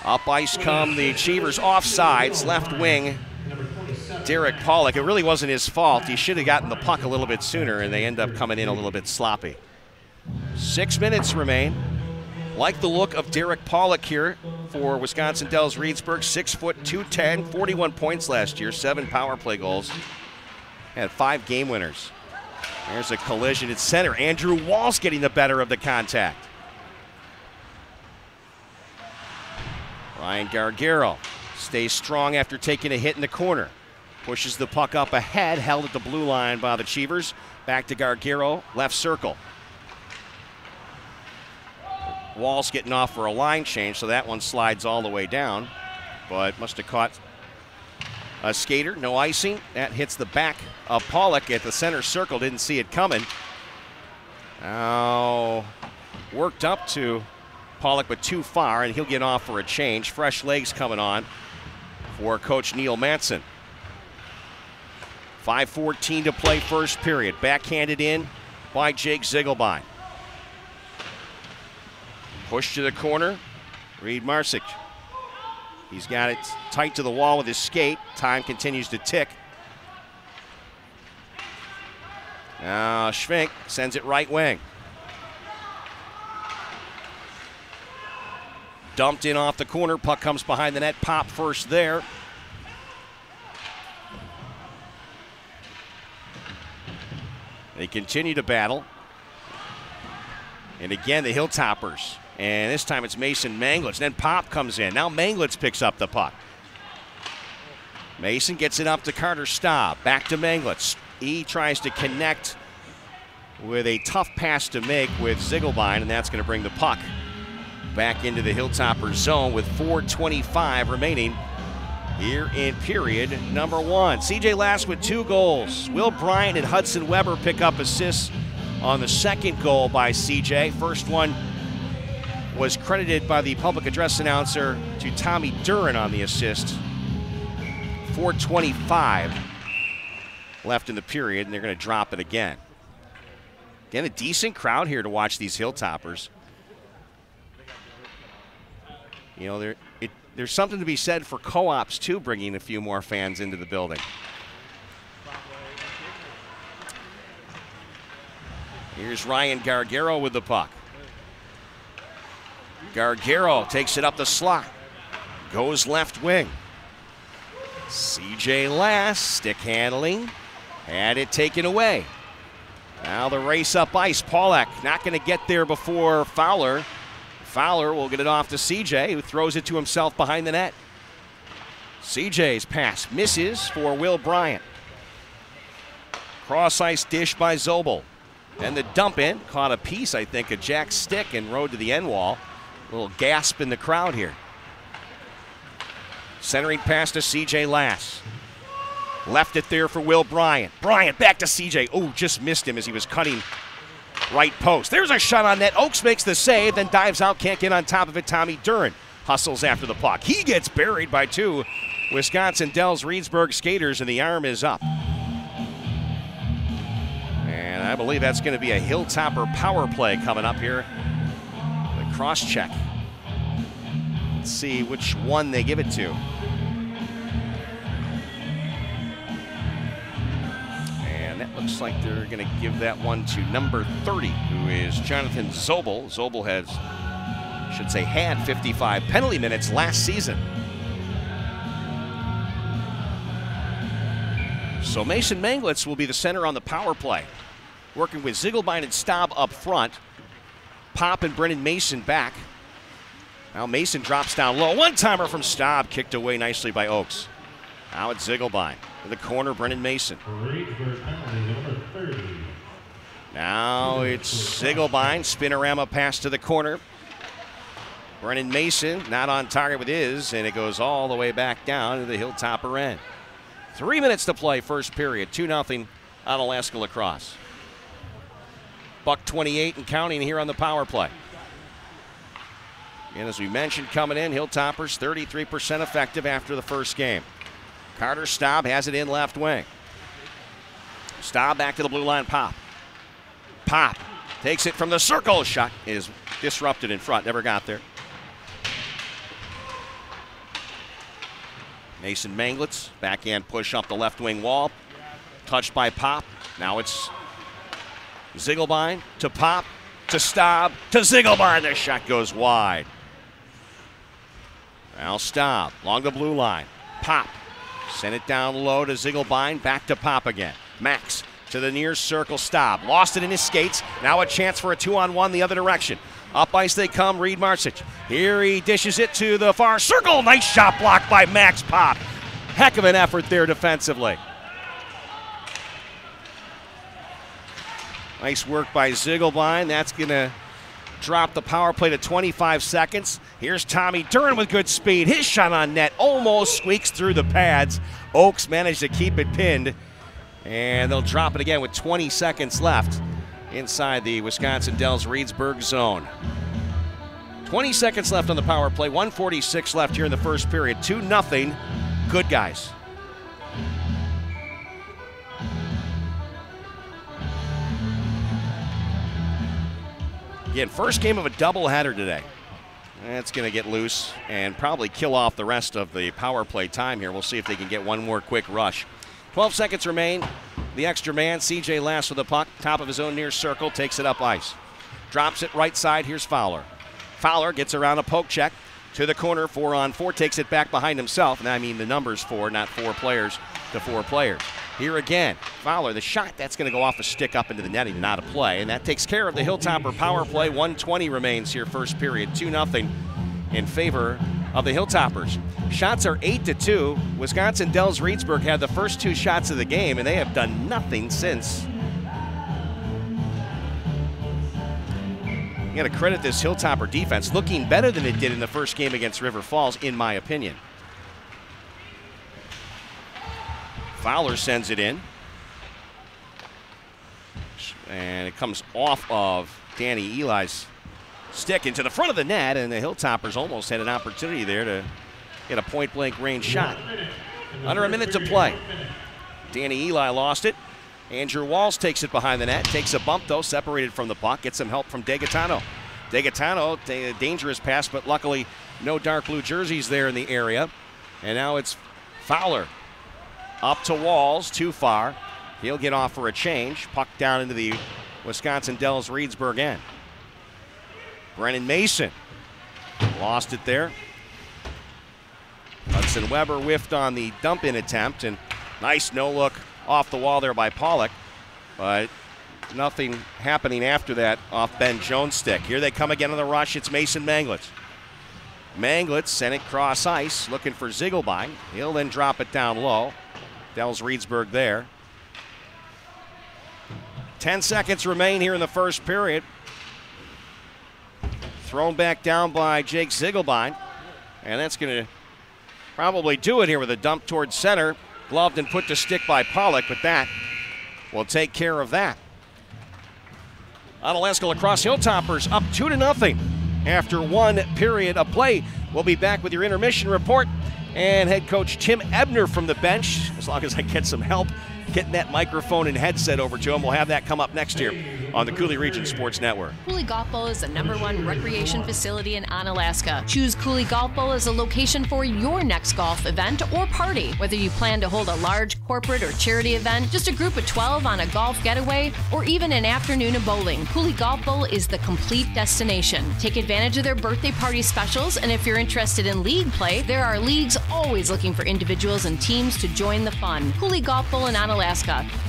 Up ice come the Cheevers offsides, left wing. Derek Pollock. It really wasn't his fault. He should have gotten the puck a little bit sooner, and they end up coming in a little bit sloppy. 6 minutes remain. Like the look of Derek Pollock here for Wisconsin Dells Reedsburg. 6 foot 210, 41 points last year, 7 power play goals. Had 5 game winners. There's a collision at center. Andrew Walsh getting the better of the contact. Ryan Gargaro stays strong after taking a hit in the corner. Pushes the puck up ahead, held at the blue line by the Cheevers. Back to Gargaro, left circle. Walsh getting off for a line change, so that one slides all the way down, but must have caught a skater. No icing. That hits the back of Pollock at the center circle. Didn't see it coming. Now worked up to Pollock, but too far, and he'll get off for a change. Fresh legs coming on for Coach Neil Matson. 5:14 to play first period. Backhanded in by Jake Ziegelbein. Push to the corner. Reed Marsick. He's got it tight to the wall with his skate. Time continues to tick. Now Schwenk sends it right wing. Dumped in off the corner. Puck comes behind the net. Pop first there. They continue to battle. And again, the Hilltoppers. And this time it's Mason Manglitz. Then Pop comes in. Now Manglitz picks up the puck. Mason gets it up to Carter Staub. Back to Manglitz. He tries to connect with a tough pass to make with Ziegelbein, and that's going to bring the puck back into the Hilltoppers zone with 4:25 remaining here in period number 1. C.J. Lass with 2 goals. Will Bryant and Hudson Weber pick up assists on the second goal by C.J. First one was credited by the public address announcer to Tommy Duran on the assist. 4:25 left in the period, and they're going to drop it again. Again, a decent crowd here to watch these Hilltoppers. You know, there's something to be said for co-ops, too, bringing a few more fans into the building. Here's Ryan Gargaro with the puck. Gargaro takes it up the slot. Goes left wing. C.J. Lass, stick handling. Had it taken away. Now the race up ice. Pollock not going to get there before Fowler. Fowler will get it off to C.J., who throws it to himself behind the net. C.J.'s pass misses for Will Bryant. Cross ice dish by Zobel. And the dump in, caught a piece, I think, of Jack's stick and rode to the end wall. A little gasp in the crowd here. Centering pass to CJ Lass. Left it there for Will Bryant. Bryant back to CJ. Oh, just missed him as he was cutting right post. There's a shot on net. Oakes makes the save, then dives out, can't get on top of it. Tommy Duren hustles after the puck. He gets buried by two Wisconsin Dells Reedsburg skaters, and the arm is up. And I believe that's going to be a Hilltopper power play coming up here. The cross check. Let's see which one they give it to. And that looks like they're going to give that one to number 30, who is Jonathan Zobel. Zobel has, I should say, had 55 penalty minutes last season. So Mason Manglitz will be the center on the power play, working with Ziegelbein and Staub up front. Pop and Brennan Mason back. Now Mason drops down low. One-timer from Staub, kicked away nicely by Oakes. Now it's Ziegelbein. In the corner, Brennan Mason. Now it's Ziegelbein. Spinorama pass to the corner. Brennan Mason not on target with his, and it goes all the way back down to the Hilltopper end. 3 minutes to play, first period. 2-0 Onalaska Lacrosse. Buck 28 and counting here on the power play. And as we mentioned, coming in, Hilltoppers 33% effective after the first game. Carter Staub has it in left wing. Staub back to the blue line. Pop. Pop takes it from the circle. Shot is disrupted in front. Never got there. Mason Manglitz, backhand push up the left wing wall. Touched by Pop. Now it's Ziegelbein to Pop to Staub to Ziegelbein. The shot goes wide. Now Staub along the blue line. Pop. Sent it down low to Ziegelbein. Back to Pop again. Max to the near circle. Staub lost it in his skates. Now a chance for a 2-on-1 the other direction. Up ice they come, Reed Marsic. Here he dishes it to the far circle. Nice shot blocked by Max Pop. Heck of an effort there defensively. Nice work by Ziegelbein. That's going to drop the power play to 25 seconds. Here's Tommy Duren with good speed. His shot on net almost squeaks through the pads. Oakes managed to keep it pinned. And they'll drop it again with 20 seconds left inside the Wisconsin Dells Reedsburg zone. 20 seconds left on the power play. 1:46 left here in the first period. 2-0. Good guys. Again, first game of a doubleheader today. That's going to get loose and probably kill off the rest of the power play time here. We'll see if they can get one more quick rush. 12 seconds remain. The extra man, CJ Lass with the puck. Top of his own near circle, takes it up ice. Drops it right side, here's Fowler. Fowler gets around a poke check to the corner, 4-on-4, takes it back behind himself. And I mean the numbers 4, not 4 players to 4 players. Here again, Fowler, the shot, that's going to go off a stick up into the netting, not a play. And that takes care of the Hilltopper power play. 1:20 remains here, first period. 2-0 in favor of the Hilltoppers. Shots are 8-2. Wisconsin Dells Reedsburg had the first 2 shots of the game, and they have done nothing since. You got to credit this Hilltopper defense, looking better than it did in the first game against River Falls, in my opinion. Fowler sends it in. And it comes off of Danny Eli's stick into the front of the net, and the Hilltoppers almost had an opportunity there to get a point-blank range shot. Under a minute to play. Danny Eli lost it. Andrew Walls takes it behind the net, takes a bump though, separated from the puck, gets some help from DeGaetano. DeGaetano, a dangerous pass, but luckily no dark blue jerseys there in the area. And now it's Fowler. Up to Walls, too far. He'll get off for a change. Puck down into the Wisconsin Dells Reedsburg end. Brennan Mason lost it there. Hudson Weber whiffed on the dump-in attempt, and nice no-look off the wall there by Pollock, but nothing happening after that off Ben Jones' stick. Here they come again on the rush. It's Mason Manglitz. Manglitz sent it cross ice, looking for Ziegelbein. He'll then drop it down low. Dells Reedsburg there. 10 seconds remain here in the first period. Thrown back down by Jake Ziegelbein. And that's going to probably do it here with a dump towards center. Gloved and put to stick by Pollock, but that will take care of that. Onalaska Lacrosse Hilltoppers up 2-0 after 1 period of play. We'll be back with your intermission report and head coach Tim Ebner from the bench, as long as I get some help getting that microphone and headset over to him. We'll have that come up next year on the Coulee Region Sports Network. Coulee Golf Bowl is the #1 recreation facility in Onalaska. Choose Coulee Golf Bowl as a location for your next golf event or party. Whether you plan to hold a large corporate or charity event, just a group of 12 on a golf getaway, or even an afternoon of bowling, Coulee Golf Bowl is the complete destination. Take advantage of their birthday party specials, and if you're interested in league play, there are leagues always looking for individuals and teams to join the fun. Coulee Golf Bowl in Onalaska.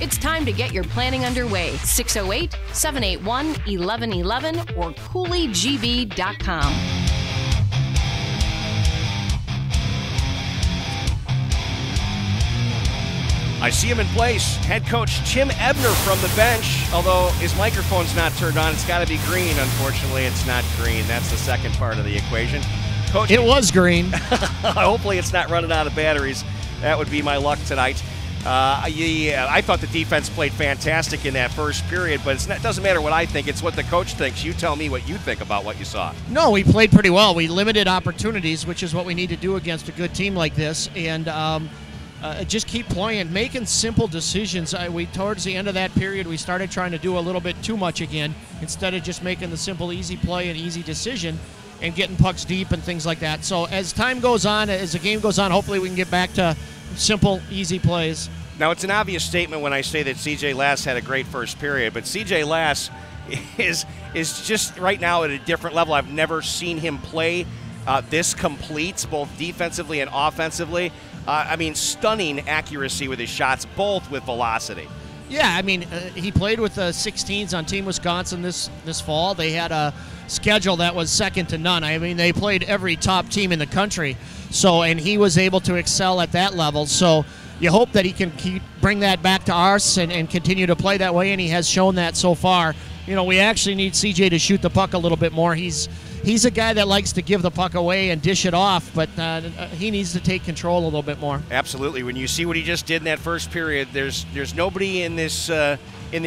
It's time to get your planning underway. 608-781-1111 or CooleyGB.com. I see him in place. Head coach Tim Ebner from the bench. Although his microphone's not turned on, it's got to be green. Unfortunately, it's not green. That's the second part of the equation. Coach, it was green. Hopefully it's not running out of batteries. That would be my luck tonight. I thought the defense played fantastic in that first period, but it doesn't matter what I think. It's what the coach thinks. You tell me what you think about what you saw. No, we played pretty well. We limited opportunities, which is what we need to do against a good team like this, and just keep playing, making simple decisions. Towards the end of that period, we started trying to do a little bit too much again, instead of just making the simple, easy play and easy decision and getting pucks deep and things like that. So as time goes on, as the game goes on, hopefully we can get back to simple, easy plays. Now, it's an obvious statement when I say that C.J. Lass had a great first period, but C.J. Lass is just right now at a different level. I've never seen him play this complete, both defensively and offensively. Stunning accuracy with his shots, both with velocity. Yeah, he played with the 16s on Team Wisconsin this fall. They had a schedule that was second to none. They played every top team in the country. And he was able to excel at that level. So you hope that he can bring that back to ours and continue to play that way, and he has shown that so far. We actually need CJ to shoot the puck a little bit more. He's a guy that likes to give the puck away and dish it off, but he needs to take control a little bit more. Absolutely. When you see what he just did in that first period, there's nobody in this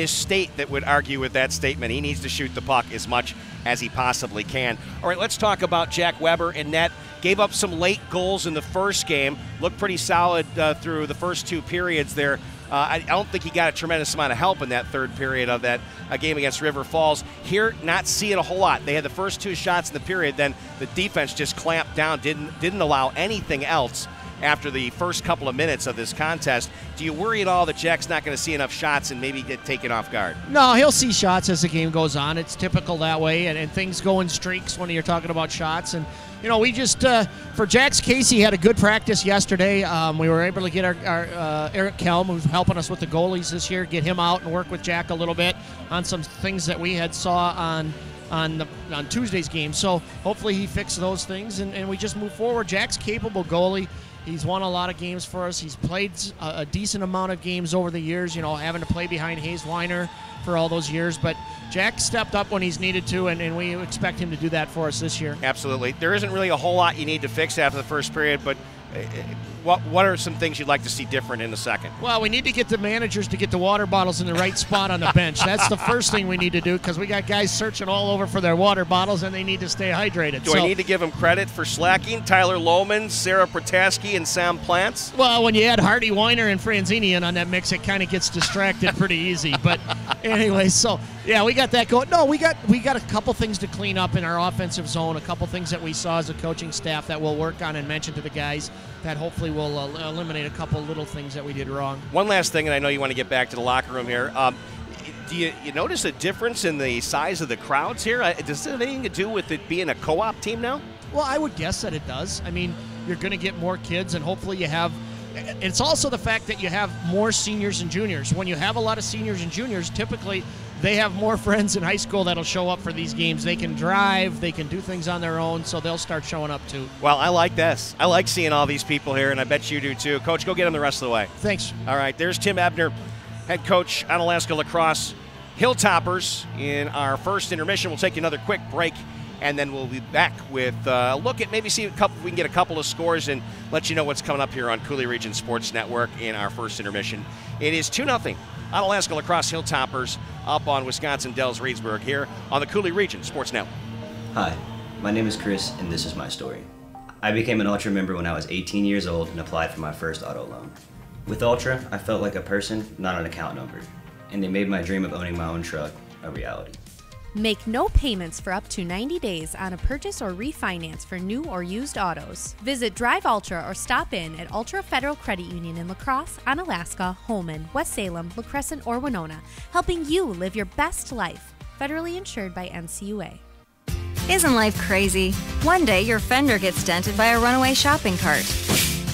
state that would argue with that statement. He needs to shoot the puck as much as he possibly can. All right, let's talk about Jack Weber in net. Gave up some late goals in the first game. Looked pretty solid through the first 2 periods there. I don't think he got a tremendous amount of help in that third period of that game against River Falls. Here, not seeing a whole lot. They had the first 2 shots in the period, then the defense just clamped down, didn't allow anything else after the first couple of minutes of this contest. Do you worry at all that Jack's not going to see enough shots and maybe get taken off guard? No, he'll see shots as the game goes on. It's typical that way, and things go in streaks when you're talking about shots. And we just, for Jack's case, he had a good practice yesterday. We were able to get our Eric Kelm, who's helping us with the goalies this year, get him out and work with Jack a little bit on some things that we had saw on Tuesday's game. So hopefully he fixed those things, and we just move forward. Jack's capable goalie. He's won a lot of games for us. He's played a decent amount of games over the years, having to play behind Hayes Weiner for all those years. But Jack stepped up when he's needed to, and we expect him to do that for us this year. Absolutely. There isn't really a whole lot you need to fix after the first period, but what are some things you'd like to see different in the second? Well, we need to get the managers to get the water bottles in the right spot on the bench. That's the first thing we need to do, because we got guys searching all over for their water bottles, and they need to stay hydrated. Do I need to give them credit for slacking? Tyler Lohman, Sarah Protaski, and Sam Plants? Well, when you add Hardy, Weiner, and Franzini in on that mix, it kind of gets distracted pretty easy. But anyway, so yeah, we got that going. No, we got a couple things to clean up in our offensive zone, a couple things that we saw as a coaching staff that we'll work on and mention to the guys that hopefully will eliminate a couple little things that we did wrong. One last thing, and I know you want to get back to the locker room here. Do you notice a difference in the size of the crowds here? Does it have anything to do with it being a co-op team now? Well, I would guess that it does. You're going to get more kids, and hopefully you have – it's also the fact that you have more seniors and juniors. When you have a lot of seniors and juniors, typically they have more friends in high school that'll show up for these games. They can drive, they can do things on their own, so they'll start showing up too. Well, I like this. I like seeing all these people here, and I bet you do too. Coach, go get them the rest of the way. Thanks. All right, there's Tim Ebner, head coach, Onalaska Lacrosse Hilltoppers in our first intermission. We'll take another quick break, and then we'll be back with a look at maybe see if we can get a couple of scores and let you know what's coming up here on Coulee Region Sports Network in our first intermission. It is 2-0. Onalaska Lacrosse Hilltoppers up on Wisconsin Dells Reedsburg here on the Coulee Region Sports Network. Hi, my name is Chris, and this is my story. I became an Ultra member when I was 18 years old and applied for my first auto loan. With Ultra, I felt like a person, not an account number, and they made my dream of owning my own truck a reality. Make no payments for up to 90 days on a purchase or refinance for new or used autos. Visit Drive Ultra or stop in at Ultra Federal Credit Union in La Crosse, Onalaska, Holman, West Salem, La Crescent, or Winona, helping you live your best life. Federally insured by NCUA. Isn't life crazy? One day your fender gets dented by a runaway shopping cart.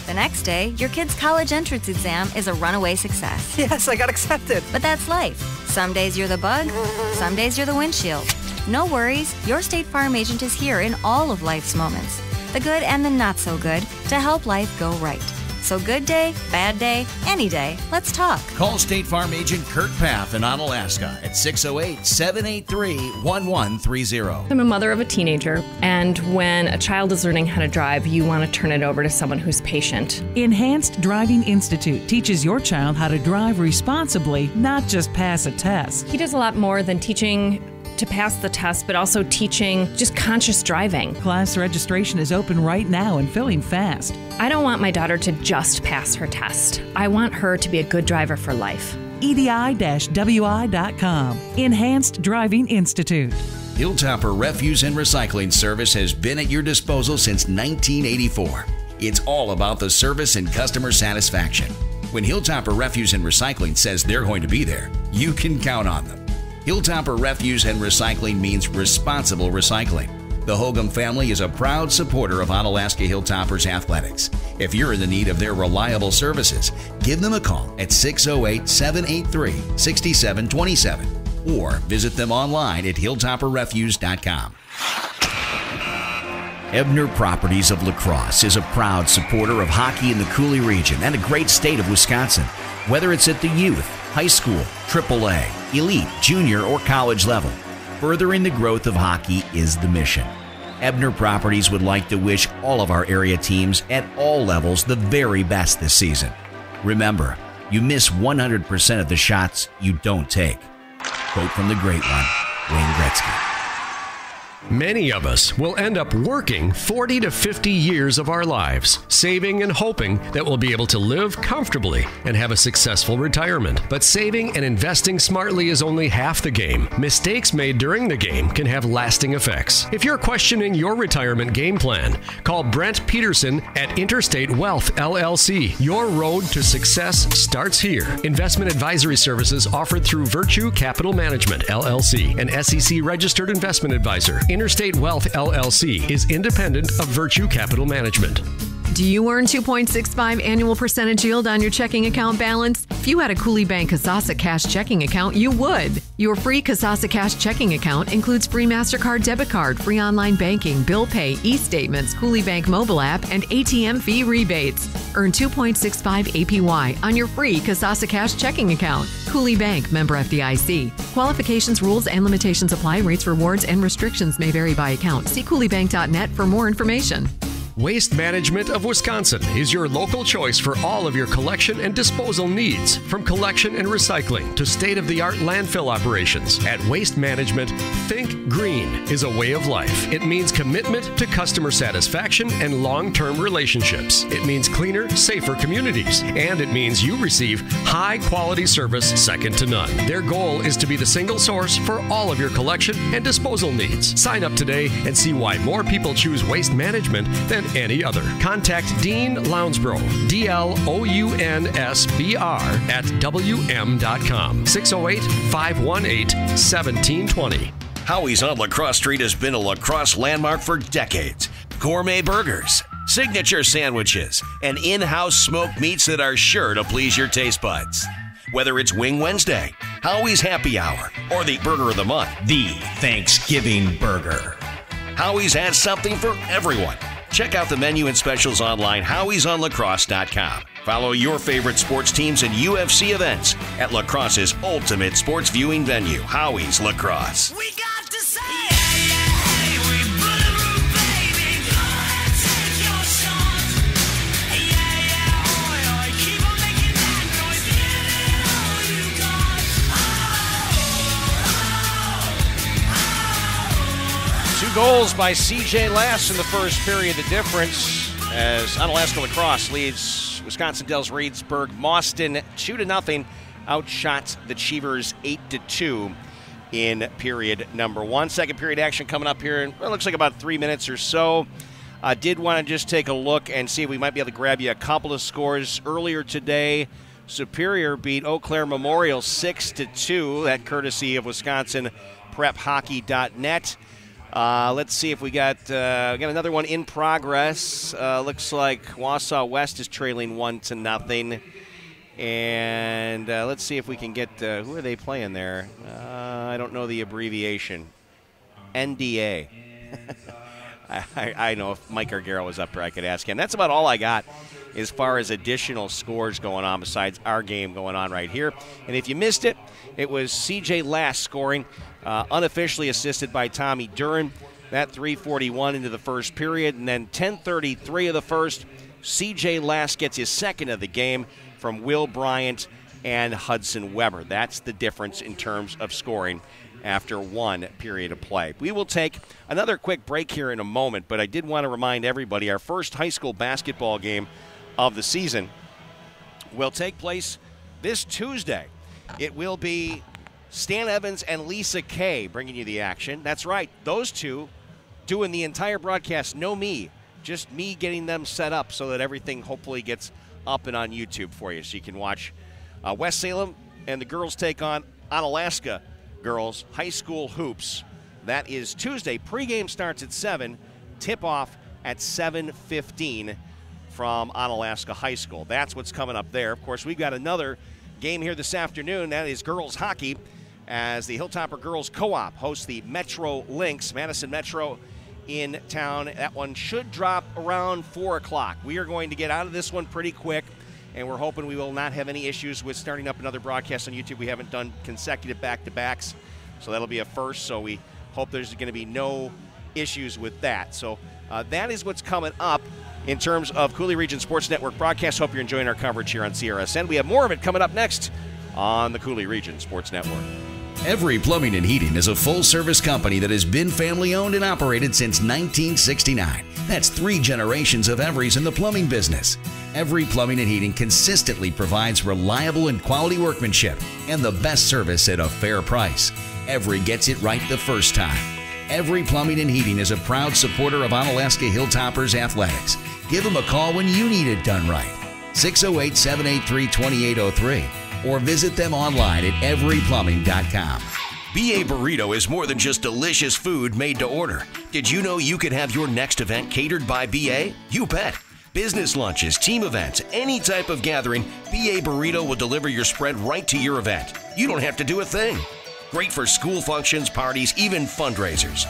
The next day, your kid's college entrance exam is a runaway success. Yes, I got accepted. But that's life. Some days you're the bug, some days you're the windshield. No worries, your State Farm agent is here in all of life's moments. The good and the not so good to help life go right. So good day, bad day, any day, let's talk. Call State Farm agent Kurt Paff in Onalaska at 608-783-1130. I'm a mother of a teenager, and when a child is learning how to drive, you want to turn it over to someone who's patient. Enhanced Driving Institute teaches your child how to drive responsibly, not just pass a test. He does a lot more than teaching to pass the test, but also teaching just conscious driving. Class registration is open right now and filling fast. I don't want my daughter to just pass her test. I want her to be a good driver for life. EDI-WI.com. Enhanced Driving Institute. Hilltopper Refuse and Recycling Service has been at your disposal since 1984. It's all about the service and customer satisfaction. When Hilltopper Refuse and Recycling says they're going to be there, you can count on them. Hilltopper Refuse and Recycling means responsible recycling. The Hogum family is a proud supporter of Onalaska Hilltoppers athletics. If you're in the need of their reliable services, give them a call at 608-783-6727 or visit them online at hilltopperrefuse.com. Ebner Properties of La Crosse is a proud supporter of hockey in the Coulee region and a great state of Wisconsin. Whether it's at the youth, high school, AAA, elite, junior, or college level, furthering the growth of hockey is the mission. Ebner Properties would like to wish all of our area teams at all levels the very best this season. Remember, you miss 100% of the shots you don't take. Quote from the great one, Wayne Gretzky. Many of us will end up working 40 to 50 years of our lives, saving and hoping that we'll be able to live comfortably and have a successful retirement. But saving and investing smartly is only half the game. Mistakes made during the game can have lasting effects. If you're questioning your retirement game plan, call Brent Peterson at Interstate Wealth LLC. Your road to success starts here. Investment advisory services offered through Virtue Capital Management LLC, an SEC registered investment advisor. Interstate Wealth LLC is independent of Virtue Capital Management. Do you earn 2.65 annual percentage yield on your checking account balance? If you had a Coulee Bank Kasasa Cash checking account, you would. Your free Kasasa Cash checking account includes free MasterCard debit card, free online banking, bill pay, e-statements, Coulee Bank mobile app, and ATM fee rebates. Earn 2.65 APY on your free Kasasa Cash checking account. Coulee Bank, member FDIC. Qualifications, rules, and limitations apply. Rates, rewards, and restrictions may vary by account. See CooleyBank.net for more information. Waste Management of Wisconsin is your local choice for all of your collection and disposal needs. From collection and recycling to state-of-the-art landfill operations. At Waste Management, think green is a way of life. It means commitment to customer satisfaction and long-term relationships. It means cleaner, safer communities. And it means you receive high-quality service second to none. Their goal is to be the single source for all of your collection and disposal needs. Sign up today and see why more people choose Waste Management than any other. Contact Dean Lounsbro, DLOUNSBR at WM.com. 608-518-1720. Howie's on La Crosse Street has been a La Crosse landmark for decades. Gourmet burgers, signature sandwiches, and in-house smoked meats that are sure to please your taste buds. Whether it's Wing Wednesday, Howie's Happy Hour, or the Burger of the Month, the Thanksgiving Burger. Howie's has something for everyone. Check out the menu and specials online, howiesonlacrosse.com. Follow your favorite sports teams and UFC events at Lacrosse's ultimate sports viewing venue, Howie's Lacrosse. We got to say, Goals by C.J. Lass in the first period. The difference as Onalaska Lacrosse leads Wisconsin Dells Reedsburg. Mauston 2-0 outshots the Cheevers 8-2 in period number 1. Second period action coming up here in, well, it looks like about 3 minutes or so. I did want to just take a look and see if we might be able to grab you a couple of scores. Earlier today, Superior beat Eau Claire Memorial 6-2. That courtesy of WisconsinPrepHockey.net. Let's see if we got another one in progress. Looks like Wausau West is trailing 1-0. And let's see if we can get, who are they playing there? I don't know the abbreviation. NDA. I know if Mike Argero was up there, I could ask him. That's about all I got as far as additional scores going on besides our game going on right here. And if you missed it, it was C.J. Lass scoring, unofficially assisted by Tommy Duran. That 3:41 into the first period. And then 10:33 of the first, C.J. Lass gets his second of the game from Will Bryant and Hudson Weber. That's the difference in terms of scoring after one period of play. We will take another quick break here in a moment, but I did want to remind everybody our first high school basketball game of the season will take place this Tuesday. It will be Stan Evans and Lisa Kay bringing you the action. That's right, those two doing the entire broadcast. No me, just me getting them set up so that everything hopefully gets up and on YouTube for you so you can watch West Salem and the girls take on Onalaska girls high school hoops. That is Tuesday. Pregame starts at 7, tip-off at 7:15 from Onalaska High School. That's what's coming up there. Of course, we've got another game here this afternoon. That is girls hockey as the Hilltopper Girls Co-op hosts the Metro Lynx. Madison Metro in town. That one should drop around 4 o'clock. We are going to get out of this one pretty quick, and we're hoping we will not have any issues with starting up another broadcast on YouTube. We haven't done consecutive back-to-backs, so that'll be a first, so we hope there's going to be no issues with that. So that is what's coming up in terms of Coulee Region Sports Network broadcast. Hope you're enjoying our coverage here on CRSN. We have more of it coming up next on the Coulee Region Sports Network. Every Plumbing and Heating is a full-service company that has been family-owned and operated since 1969. That's 3 generations of Everys in the plumbing business. Every Plumbing and Heating consistently provides reliable and quality workmanship and the best service at a fair price. Every gets it right the first time. Every Plumbing and Heating is a proud supporter of Onalaska Hilltoppers athletics. Give them a call when you need it done right. 608-783-2803. Or visit them online at everyplumbing.com. BA Burrito is more than just delicious food made to order. Did you know you could have your next event catered by BA? You bet. Business lunches, team events, any type of gathering, BA Burrito will deliver your spread right to your event. You don't have to do a thing. Great for school functions, parties, even fundraisers.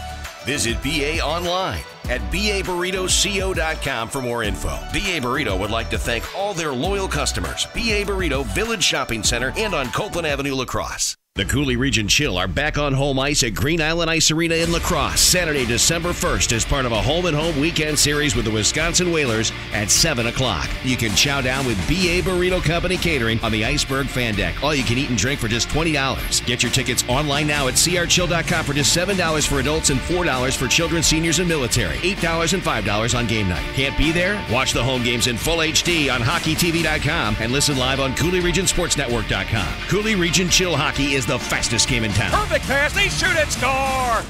Visit BA online at baburritoco.com for more info. BA Burrito would like to thank all their loyal customers. BA Burrito Village Shopping Center and on Copeland Avenue, La Crosse. The Coulee Region Chill are back on home ice at Green Island Ice Arena in La Crosse Saturday, December 1st as part of a home-and-home weekend series with the Wisconsin Whalers at 7 o'clock. You can chow down with BA Burrito Company Catering on the Iceberg Fan Deck. All you can eat and drink for just $20. Get your tickets online now at crchill.com for just $7 for adults and $4 for children, seniors, and military. $8 and $5 on game night. Can't be there? Watch the home games in full HD on hockeytv.com and listen live on CooleyRegionSportsNetwork.com. Coulee Region Chill Hockey is the fastest game in town. Perfect pass, they shoot it, score!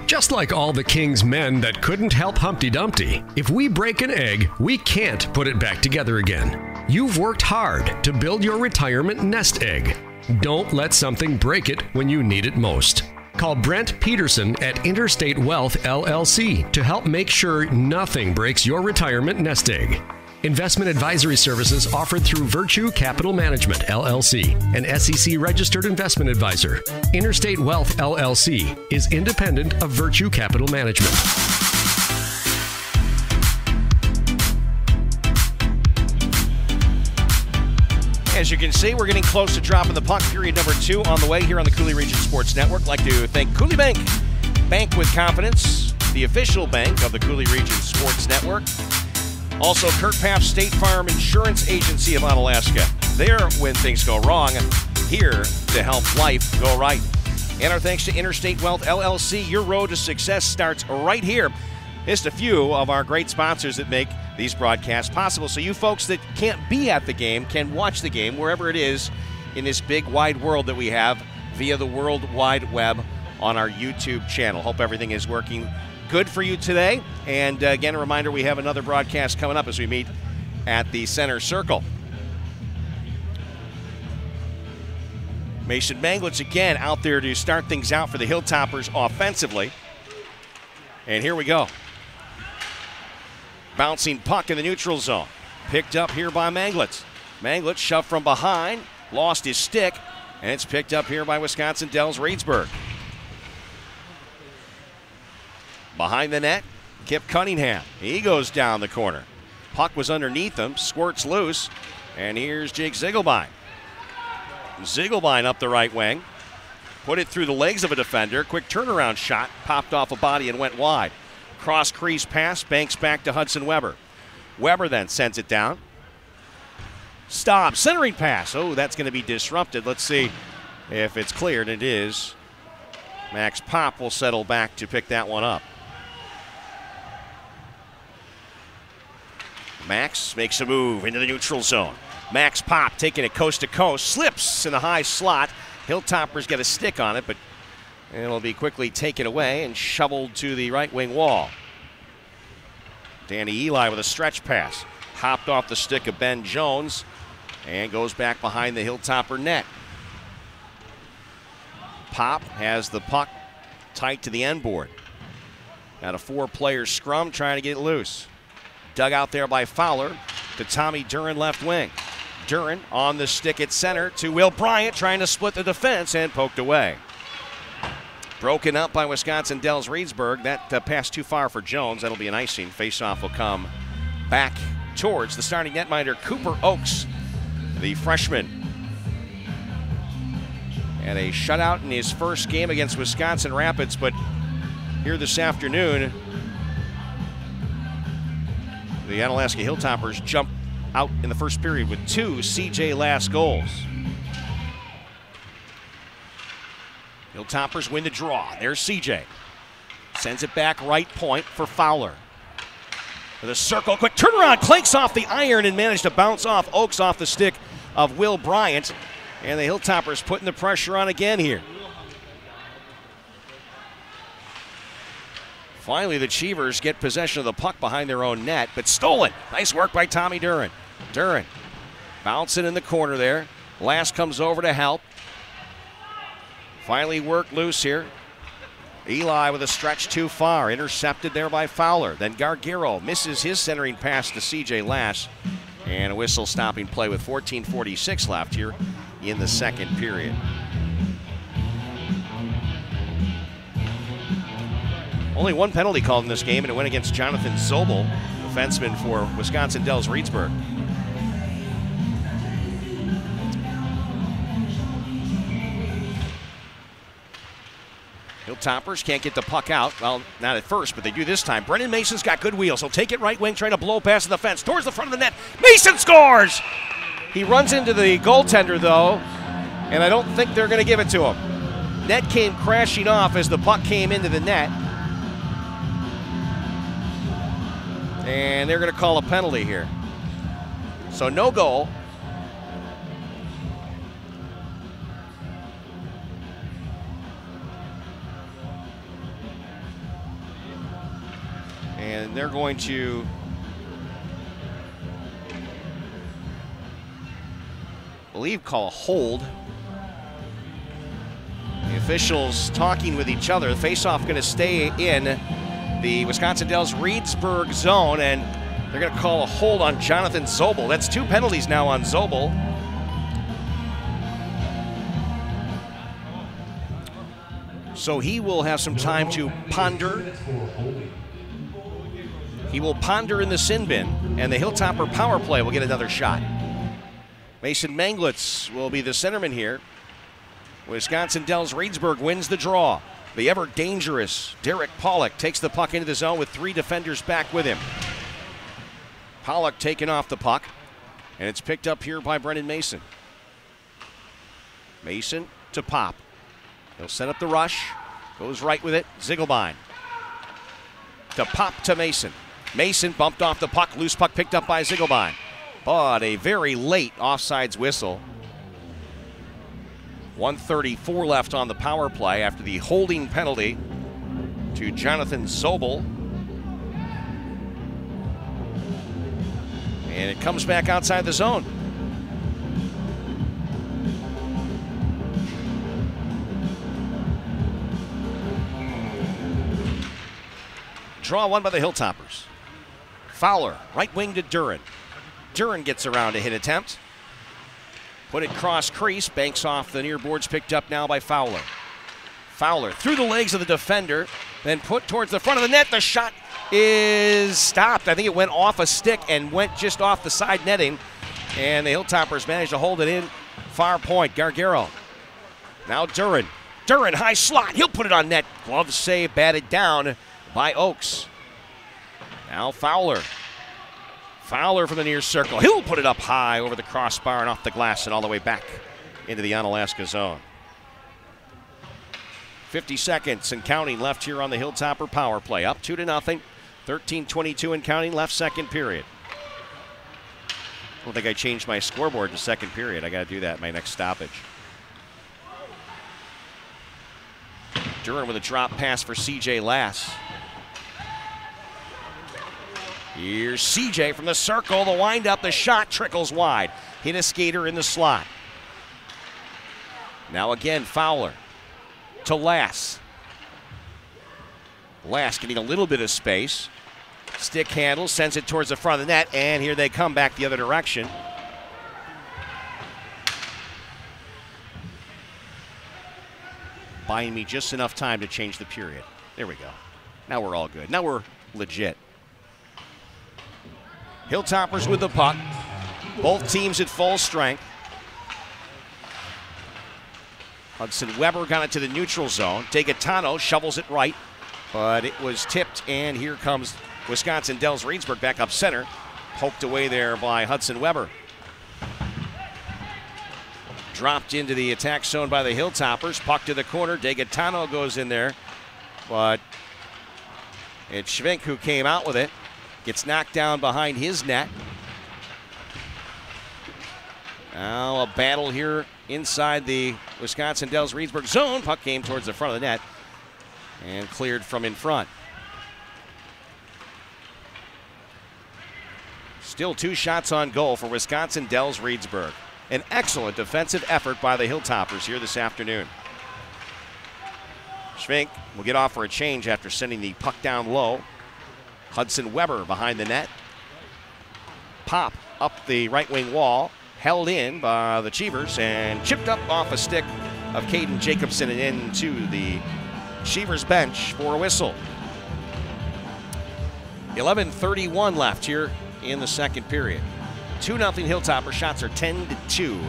Just like all the King's men that couldn't help Humpty Dumpty, if we break an egg, we can't put it back together again. You've worked hard to build your retirement nest egg. Don't let something break it when you need it most. Call Brent Peterson at Interstate Wealth LLC to help make sure nothing breaks your retirement nest egg. Investment advisory services offered through Virtue Capital Management, LLC, an SEC-registered investment advisor. Interstate Wealth, LLC, is independent of Virtue Capital Management. As you can see, we're getting close to dropping the puck. Period number 2 on the way here on the Coulee Region Sports Network. I'd like to thank Coulee Bank. Bank with confidence, the official bank of the Coulee Region Sports Network. Also, Kurt Paff State Farm Insurance Agency of Onalaska. There when things go wrong, here to help life go right. And our thanks to Interstate Wealth LLC. Your road to success starts right here. Just a few of our great sponsors that make these broadcasts possible. So you folks that can't be at the game can watch the game wherever it is in this big wide world that we have via the World Wide Web on our YouTube channel. Hope everything is working good for you today. And again, a reminder, we have another broadcast coming up as we meet at the center circle. Mason Manglitz again out there to start things out for the Hilltoppers offensively. And here we go. Bouncing puck in the neutral zone. Picked up here by Manglitz. Manglitz shoved from behind, lost his stick, and it's picked up here by Wisconsin Dells Reedsburg. Behind the net, Kip Cunningham. He goes down the corner. Puck was underneath him, squirts loose, and here's Jake Ziegelbein. Ziegelbein up the right wing. Put it through the legs of a defender. Quick turnaround shot, popped off a body and went wide. Cross crease pass, banks back to Hudson Weber. Weber then sends it down. Stop, centering pass. Oh, that's going to be disrupted. Let's see if it's cleared. It is. Max Pop will settle back to pick that one up. Max makes a move into the neutral zone. Max Pop taking it coast to coast, slips in the high slot. Hilltoppers get a stick on it, but it'll be quickly taken away and shoveled to the right wing wall. Danny Eli with a stretch pass. Hopped off the stick of Ben Jones and goes back behind the Hilltopper net. Pop has the puck tight to the end board. Got a 4-player scrum trying to get it loose. Dug out there by Fowler to Tommy Duran left wing. Duran on the stick at center to Will Bryant trying to split the defense and poked away. Broken up by Wisconsin Dells Reedsburg. That pass too far for Jones. That'll be an icing. Faceoff will come back towards the starting netminder, Cooper Oakes, the freshman. And a shutout in his first game against Wisconsin Rapids, but here this afternoon, the Onalaska Hilltoppers jump out in the first period with 2 CJ Last goals. Hilltoppers win the draw. There's CJ. Sends it back right point for Fowler. With a circle, quick turnaround, clanks off the iron and managed to bounce off Oakes off the stick of Will Bryant. And the Hilltoppers putting the pressure on again here. Finally, the Cheevers get possession of the puck behind their own net, but stolen. Nice work by Tommy Duran. Duran bouncing in the corner there. Last comes over to help. Finally worked loose here. Eli with a stretch too far. Intercepted there by Fowler. Then Gargero misses his centering pass to CJ Last. And a whistle stopping play with 14:46 left here in the second period. Only one penalty called in this game, and it went against Jonathan Zobel, defenseman for Wisconsin Dells Reedsburg. Hilltoppers can't get the puck out. Well, not at first, but they do this time. Brennan Mason's got good wheels. He'll take it right wing, trying to blow past the fence. Towards the front of the net. Mason scores! He runs into the goaltender, though, and I don't think they're going to give it to him. Net came crashing off as the puck came into the net. And they're going to call a penalty here. So no goal. And they're going to call a hold. The officials talking with each other. The faceoff going to stay in the Wisconsin Dells Reedsburg zone, and they're going to call a hold on Jonathan Zobel. That's 2 penalties now on Zobel. So he will have some time to ponder. He will ponder in the sin bin, and the Hilltopper power play will get another shot. Mason Manglitz will be the centerman here. Wisconsin Dells Reedsburg wins the draw. The ever dangerous Derek Pollock takes the puck into the zone with 3 defenders back with him. Pollock taking off the puck, and it's picked up here by Brendan Mason. Mason to Pop. He'll set up the rush. Goes right with it. Ziegelbein. To Pop to Mason. Mason bumped off the puck. Loose puck picked up by Ziegelbein. But a very late offsides whistle. 1:34 left on the power play after the holding penalty to Jonathan Zobel. And it comes back outside the zone. Draw won by the Hilltoppers. Fowler, right wing to Duran. Duran gets around a hit attempt. Put it cross crease, banks off the near boards, picked up now by Fowler. Fowler through the legs of the defender, then put towards the front of the net. The shot is stopped. I think it went off a stick and went just off the side netting. And the Hilltoppers managed to hold it in far point. Gargaro. Now Duran. Duran, high slot. He'll put it on net. Glove save, batted down by Oakes. Now Fowler. Fowler from the near circle. He'll put it up high over the crossbar and off the glass and all the way back into the Onalaska zone. 50 seconds and counting left here on the Hilltopper power play. Up 2-0. 13:22 and counting left second period. I don't think I changed my scoreboard to second period. I got to do that in my next stoppage. Duran with a drop pass for C.J. Lass. Here's C.J. from the circle. The windup, the shot trickles wide. Hit a skater in the slot. Now again, Fowler to Lass. Lass getting a little bit of space. Stick handle, sends it towards the front of the net, and here they come back the other direction. Buying me just enough time to change the period. There we go. Now we're all good. Now we're legit. Hilltoppers with the puck. Both teams at full strength. Hudson Weber got it to the neutral zone. Degatano shovels it right, but it was tipped, and here comes Wisconsin Dells Reedsburg back up center. Poked away there by Hudson Weber. Dropped into the attack zone by the Hilltoppers. Puck to the corner. Degatano goes in there, but it's Schvink who came out with it. Gets knocked down behind his net. Now a battle here inside the Wisconsin Dells Reedsburg zone. Puck came towards the front of the net and cleared from in front. Still 2 shots on goal for Wisconsin Dells Reedsburg. An excellent defensive effort by the Hilltoppers here this afternoon. Schvink will get off for a change after sending the puck down low. Hudson Weber behind the net. Pop up the right wing wall. Held in by the Cheevers and chipped up off a stick of Caden Jacobson and into the Cheevers bench for a whistle. 11:31 left here in the second period. 2-0 Hilltopper. Shots are 10-2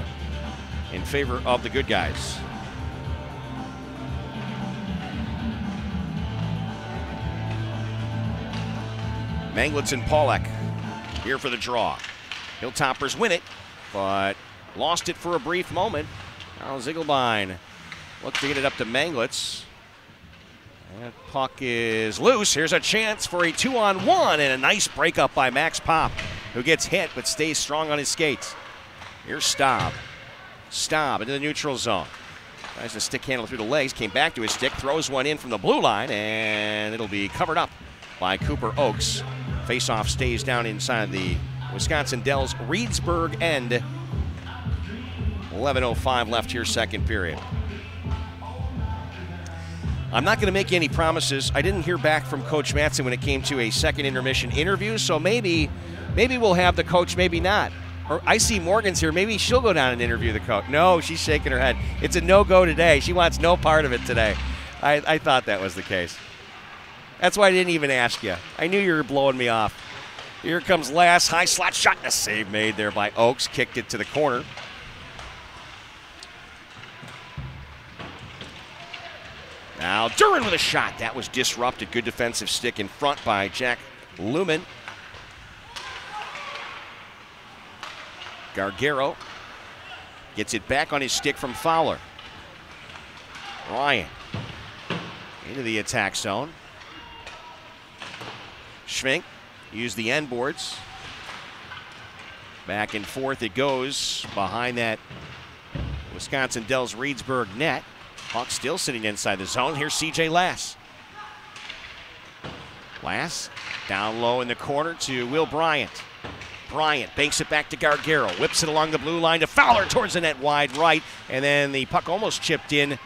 in favor of the good guys. Manglitz and Pollock here for the draw. Hilltoppers win it, but lost it for a brief moment. Now Ziegelbein looks to get it up to Manglitz. That puck is loose. Here's a chance for a 2-on-1 and a nice breakup by Max Pop, who gets hit but stays strong on his skates. Here's Staub. Staub into the neutral zone. Tries to stick handle through the legs, came back to his stick, throws one in from the blue line, and it'll be covered up by Cooper Oakes. Faceoff stays down inside the Wisconsin Dells Reedsburg end. 11:05 left here, second period. I'm not going to make any promises. I didn't hear back from Coach Matson when it came to a second intermission interview, so maybe we'll have the coach, maybe not. Or I see Morgan's here. Maybe she'll go down and interview the coach. No, she's shaking her head. It's a no-go today. She wants no part of it today. I thought that was the case. That's why I didn't even ask you. I knew you were blowing me off. Here comes Lass, high slot shot, and a save made there by Oakes. Kicked it to the corner. Now Duran with a shot. That was disrupted. Good defensive stick in front by Jack Lumen. Gargaro gets it back on his stick from Fowler. Ryan into the attack zone. Schmink used the end boards. Back and forth it goes behind that Wisconsin Dells Reedsburg net. Hawks still sitting inside the zone. Here's C.J. Lass. Lass down low in the corner to Will Bryant. Bryant banks it back to Gargaro. Whips it along the blue line to Fowler towards the net wide right. And then the puck almost chipped in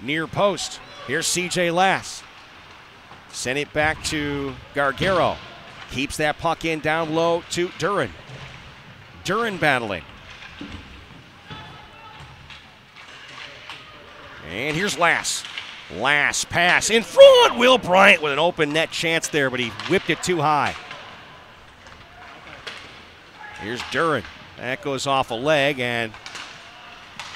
near post. Here's C.J. Lass. Send it back to Gargaro. Keeps that puck in down low to Duran. Duran battling. And here's Lass. Lass pass in front. Will Bryant with an open net chance there, but he whipped it too high. Here's Duran. That goes off a leg, and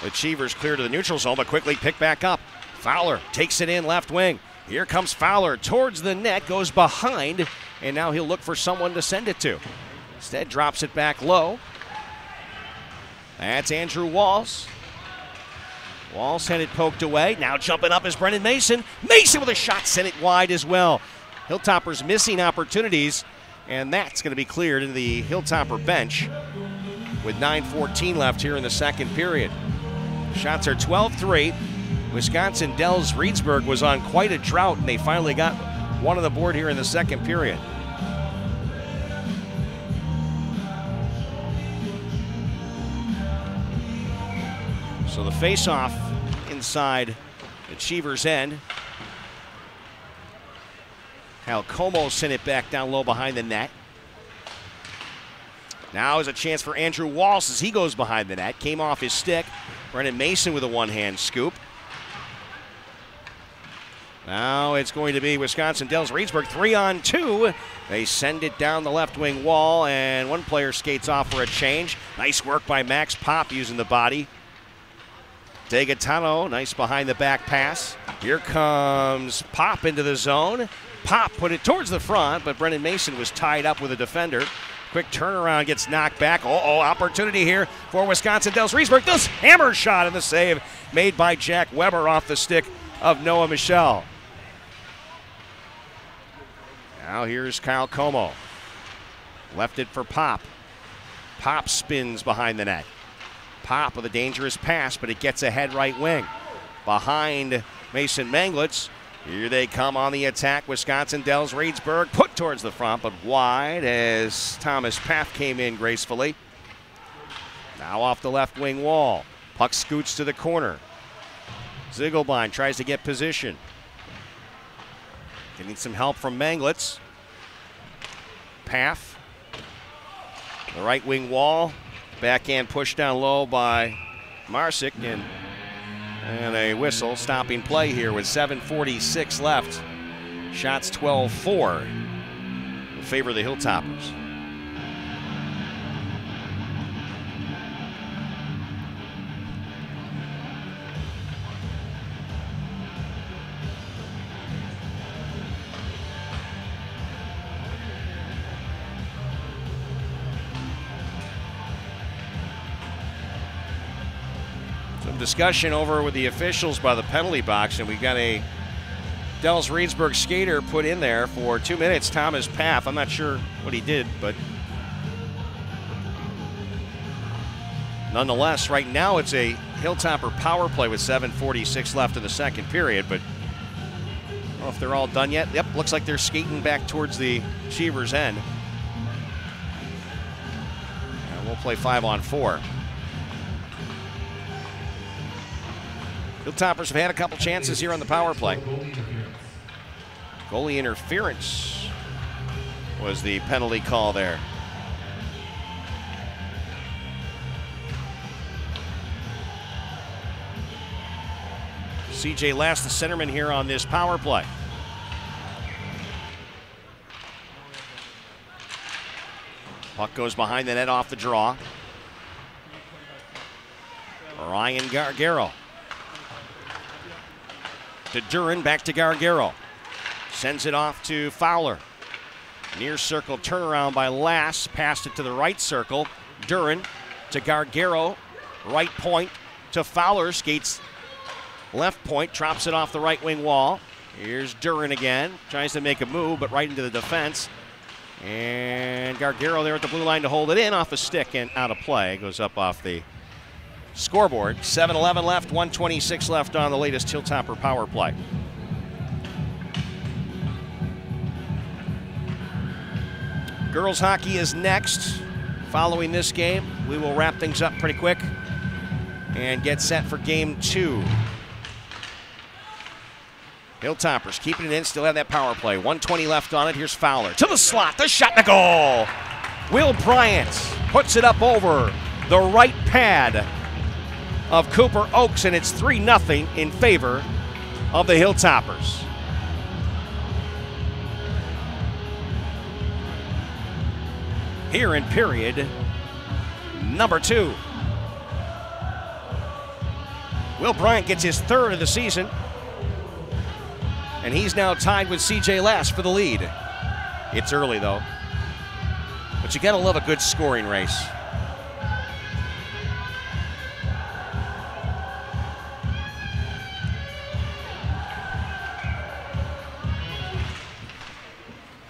the Achievers clear to the neutral zone, but quickly pick back up. Fowler takes it in left wing. Here comes Fowler towards the net, goes behind, and now he'll look for someone to send it to. Instead, drops it back low. That's Andrew Walls. Walls had it poked away. Now jumping up is Brendan Mason. Mason with a shot, sent it wide as well. Hilltoppers missing opportunities, and that's going to be cleared into the Hilltopper bench with 9:14 left here in the second period. Shots are 12-3. Wisconsin Dells Reedsburg was on quite a drought, and they finally got one on the board here in the second period. So the face-off inside Achievers' end. Kyle Como sent it back down low behind the net. Now is a chance for Andrew Walsh as he goes behind the net. Came off his stick. Brennan Mason with a one-hand scoop. Now it's going to be Wisconsin Dells Reedsburg 3-on-2. They send it down the left wing wall, and one player skates off for a change. Nice work by Max Pop using the body. Degatano, nice behind the back pass. Here comes Pop into the zone. Pop put it towards the front, but Brennan Mason was tied up with a defender. Quick turnaround, gets knocked back. Opportunity here for Wisconsin Dells Reedsburg. This hammer shot and the save made by Jack Weber off the stick of Noah Michel. Now here's Kyle Como. Left it for Pop. Pop spins behind the net. Pop with a dangerous pass, but it gets ahead right wing. Behind Mason Manglitz. Here they come on the attack. Wisconsin Dells Reedsburg put towards the front, but wide as Thomas Paff came in gracefully. Now off the left wing wall. Puck scoots to the corner. Ziegelbein tries to get position. Getting some help from Manglitz. Paff. The right wing wall. Backhand push down low by Marsick, and a whistle stopping play here with 7:46 left. Shots 12-4 in favor of the Hilltoppers. Discussion over with the officials by the penalty box, and we got a Dells Reedsburg skater put in there for 2 minutes, Thomas Paff. I'm not sure what he did, but nonetheless, right now it's a Hilltopper power play with 7:46 left in the second period, but I don't know if they're all done yet. Yep, looks like they're skating back towards the Achievers' end. And we'll play 5-on-4. Hilltoppers have had a couple chances here on the power play. Goalie interference was the penalty call there. C.J. Lass, the centerman here on this power play. Puck goes behind the net off the draw. Ryan Gargaro. To Duran, back to Gargaro. Sends it off to Fowler. Near circle turnaround by Lass. Passed it to the right circle. Duran to Gargaro. Right point to Fowler. Skates left point. Drops it off the right wing wall. Here's Duran again. Tries to make a move, but right into the defense. And Gargaro there at the blue line to hold it in off the stick and out of play. Goes up off the scoreboard. 7:11 left, 1:26 left on the latest Hilltopper power play. Girls hockey is next. Following this game, we will wrap things up pretty quick and get set for game 2. Hilltoppers keeping it in, still have that power play. 1:20 left on it. Here's Fowler to the slot, the shot, the goal. Will Bryant puts it up over the right pad of Cooper Oaks, and it's 3-0 in favor of the Hilltoppers. Here in period number 2. Will Bryant gets his 3rd of the season, and he's now tied with C.J. Lass for the lead. It's early, though. But you gotta love a good scoring race.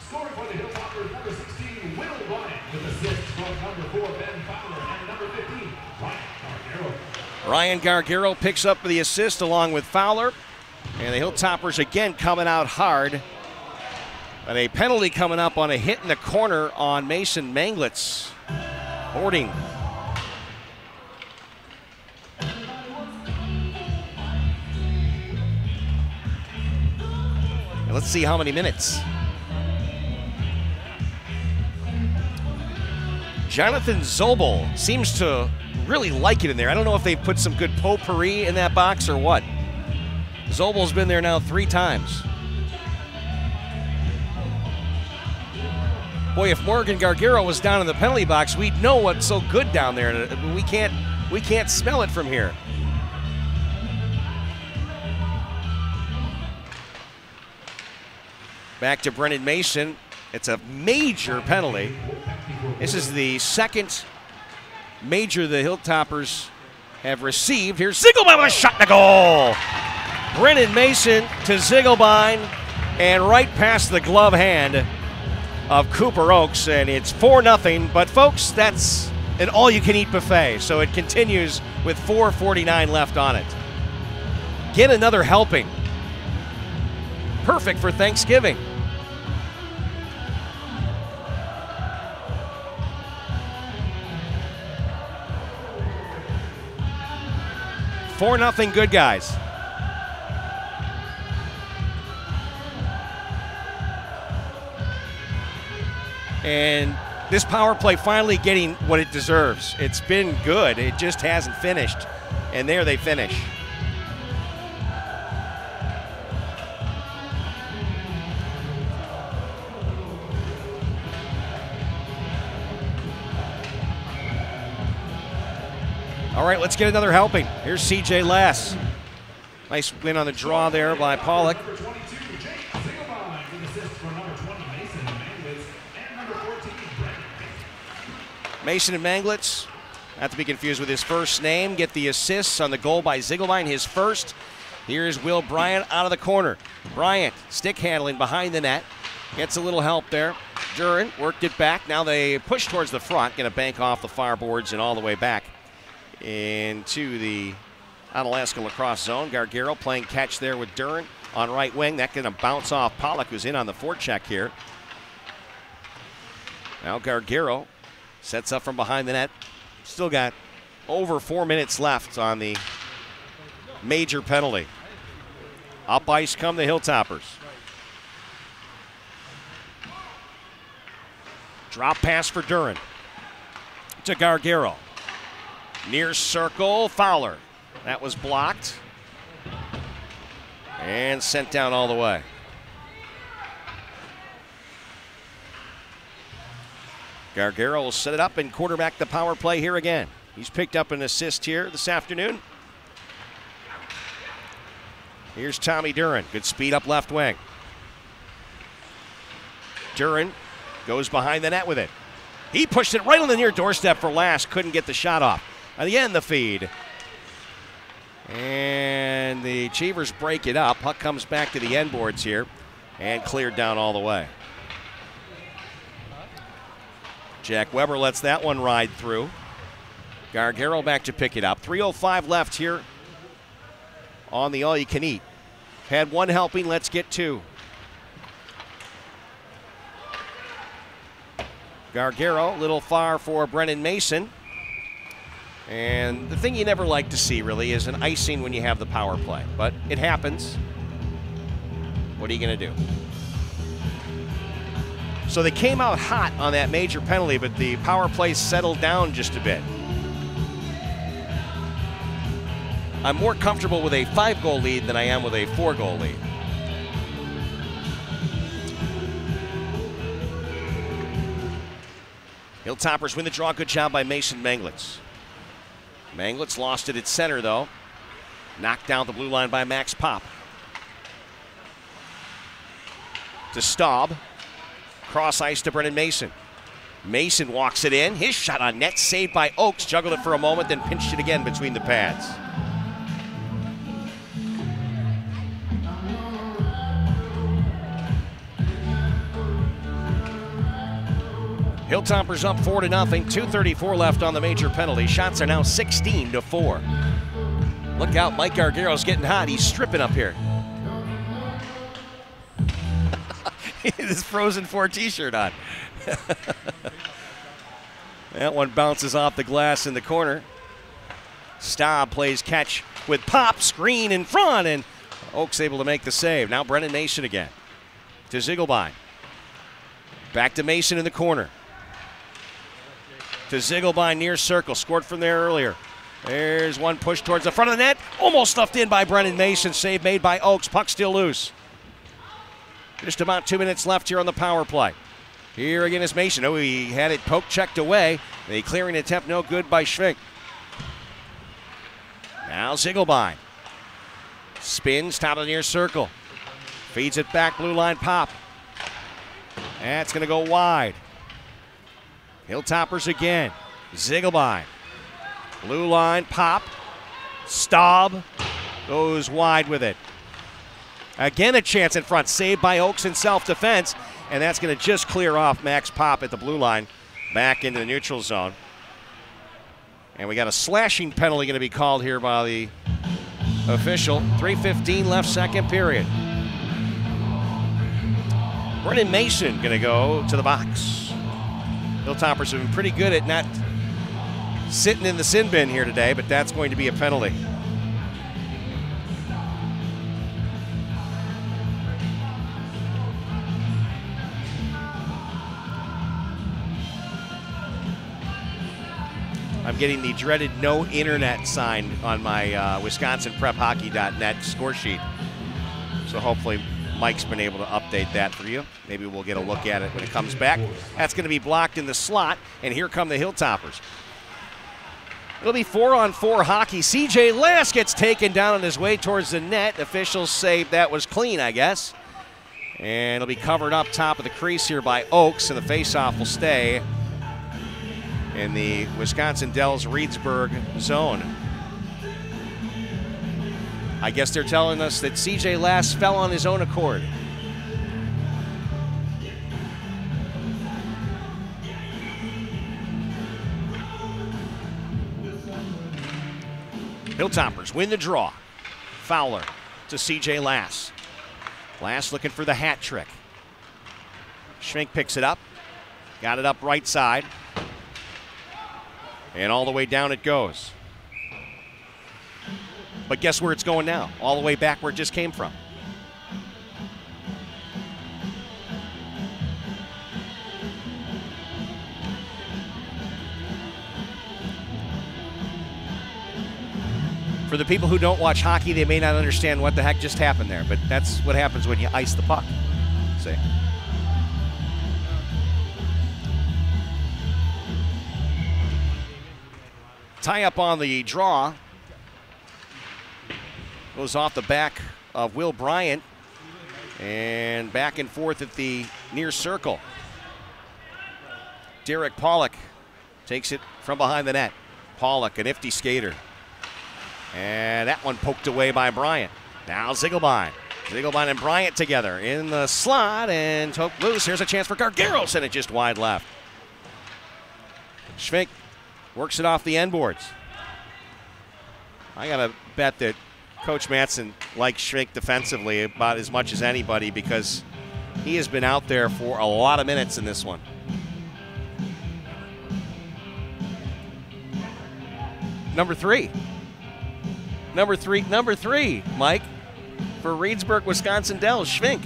Scoring for the Hilltoppers, number 16, Will Bryant, with assists from number 4, Ben Fowler, and number 15, Ryan Gargaro. Ryan Gargaro picks up the assist along with Fowler. And the Hilltoppers again coming out hard. But a penalty coming up on a hit in the corner on Mason Manglitz. Hoarding. And let's see how many minutes. Jonathan Zobel seems to really like it in there. I don't know if they put some good potpourri in that box or what. Zobel's been there now 3 times. Boy, if Morgan Gargaro was down in the penalty box, we'd know what's so good down there. We can't smell it from here. Back to Brennan Mason. It's a major penalty. This is the second major the Hilltoppers have received. Here's Ziegelbein with a shot to goal. Brennan Mason to Ziegelbein, and right past the glove hand of Cooper Oaks, and it's 4-0. But folks, that's an all-you-can-eat buffet, so it continues with 4:49 left on it. Get another helping. Perfect for Thanksgiving. $4-0 good guys. And this power play finally getting what it deserves. It's been good. It just hasn't finished. And there they finish. All right, let's get another helping. Here's C.J. Lass. Nice win on the draw there by Pollock. Mason and Manglitz, not to be confused with his first name, get the assists on the goal by Ziegelbein, his first. Here's Will Bryant out of the corner. Bryant, stick handling behind the net, gets a little help there. Duran worked it back. Now they push towards the front, going to bank off the far boards and all the way back into the Onalaska lacrosse zone. Gargaro playing catch there with Duran on right wing. That's going to bounce off Pollock, who's in on the forecheck here. Now Gargaro sets up from behind the net. Still got over 4 minutes left on the major penalty. Up ice come the Hilltoppers. Drop pass for Duran to Gargaro. Near circle, Fowler. That was blocked and sent down all the way. Gargaro will set it up and quarterback the power play here again. He's picked up an assist here this afternoon. Here's Tommy Duran. Good speed up left wing. Duran goes behind the net with it. He pushed it right on the near doorstep for Lass. Couldn't get the shot off. Again, the feed. And the Cheevers break it up. Puck comes back to the end boards here and cleared down all the way. Jack Weber lets that one ride through. Gargaro back to pick it up. 3:05 left here on the all-you-can-eat. Had one helping, let's get two. Gargaro, a little far for Brennan Mason. And the thing you never like to see, really, is an icing when you have the power play. But it happens. What are you going to do? So they came out hot on that major penalty, but the power play settled down just a bit. I'm more comfortable with a 5-goal lead than I am with a 4-goal lead. Hilltoppers win the draw. Good job by Mason Manglitz. Manglitz lost it at center, though. Knocked down the blue line by Max Pop. To Staub. Cross ice to Brennan Mason. Mason walks it in. His shot on net, saved by Oakes. Juggled it for a moment, then pinched it again between the pads. Hilltoppers up 4-0. 2:34 left on the major penalty. Shots are now 16-4. Look out, Mike Gargaro's getting hot. He's stripping up here. His Frozen 4 t-shirt on. That one bounces off the glass in the corner. Staub plays catch with Pop, screen in front, and Oakes able to make the save. Now Brennan Mason again. To Ziegelbein. Back to Mason in the corner. To Ziegelbein near circle. Scored from there earlier. There's one push towards the front of the net. Almost stuffed in by Brennan Mason. Save made by Oakes. Puck still loose. Just about 2 minutes left here on the power play. Here again is Mason. Oh, he had it poke checked away. The clearing attempt no good by Schwenk. Now Ziegelbein. Spins, top of the near circle. Feeds it back, blue line Pop. That's going to go wide. Hilltoppers again. Ziegelbein. Blue line Pop. Staub goes wide with it. Again, a chance in front, saved by Oakes in self-defense, and that's going to just clear off Max Pop at the blue line, back into the neutral zone. And we got a slashing penalty going to be called here by the official. 3:15 left, second period. Brennan Mason going to go to the box. Hilltoppers have been pretty good at not sitting in the sin bin here today, but that's going to be a penalty. I'm getting the dreaded no internet sign on my WisconsinPrepHockey.net score sheet. So hopefully Mike's been able to update that for you. Maybe we'll get a look at it when it comes back. That's going to be blocked in the slot, and here come the Hilltoppers. It'll be 4-on-4 hockey. CJ Lass gets taken down on his way towards the net. Officials say that was clean, I guess. And it'll be covered up top of the crease here by Oakes, and the faceoff will stay in the Wisconsin Dells Reedsburg zone. I guess they're telling us that CJ Lass fell on his own accord. Hilltoppers win the draw. Fowler to CJ Lass. Lass looking for the hat trick. Schwenk picks it up. Got it up right side. And all the way down it goes. But guess where it's going now? All the way back where it just came from. For the people who don't watch hockey, they may not understand what the heck just happened there, but that's what happens when you ice the puck. See? Tie up on the draw. Goes off the back of Will Bryant. And back and forth at the near circle. Derek Pollock takes it from behind the net. Pollock, a nifty skater. And that one poked away by Bryant. Now Ziegelbein. Ziegelbein and Bryant together in the slot and took loose. Here's a chance for Gargaro. Sent it just wide left. Schvink works it off the end boards. I got to bet that Coach Mattson likes Schvink defensively about as much as anybody because he has been out there for a lot of minutes in this one. Number three, Mike, for Reedsburg, Wisconsin Dells, Schvink.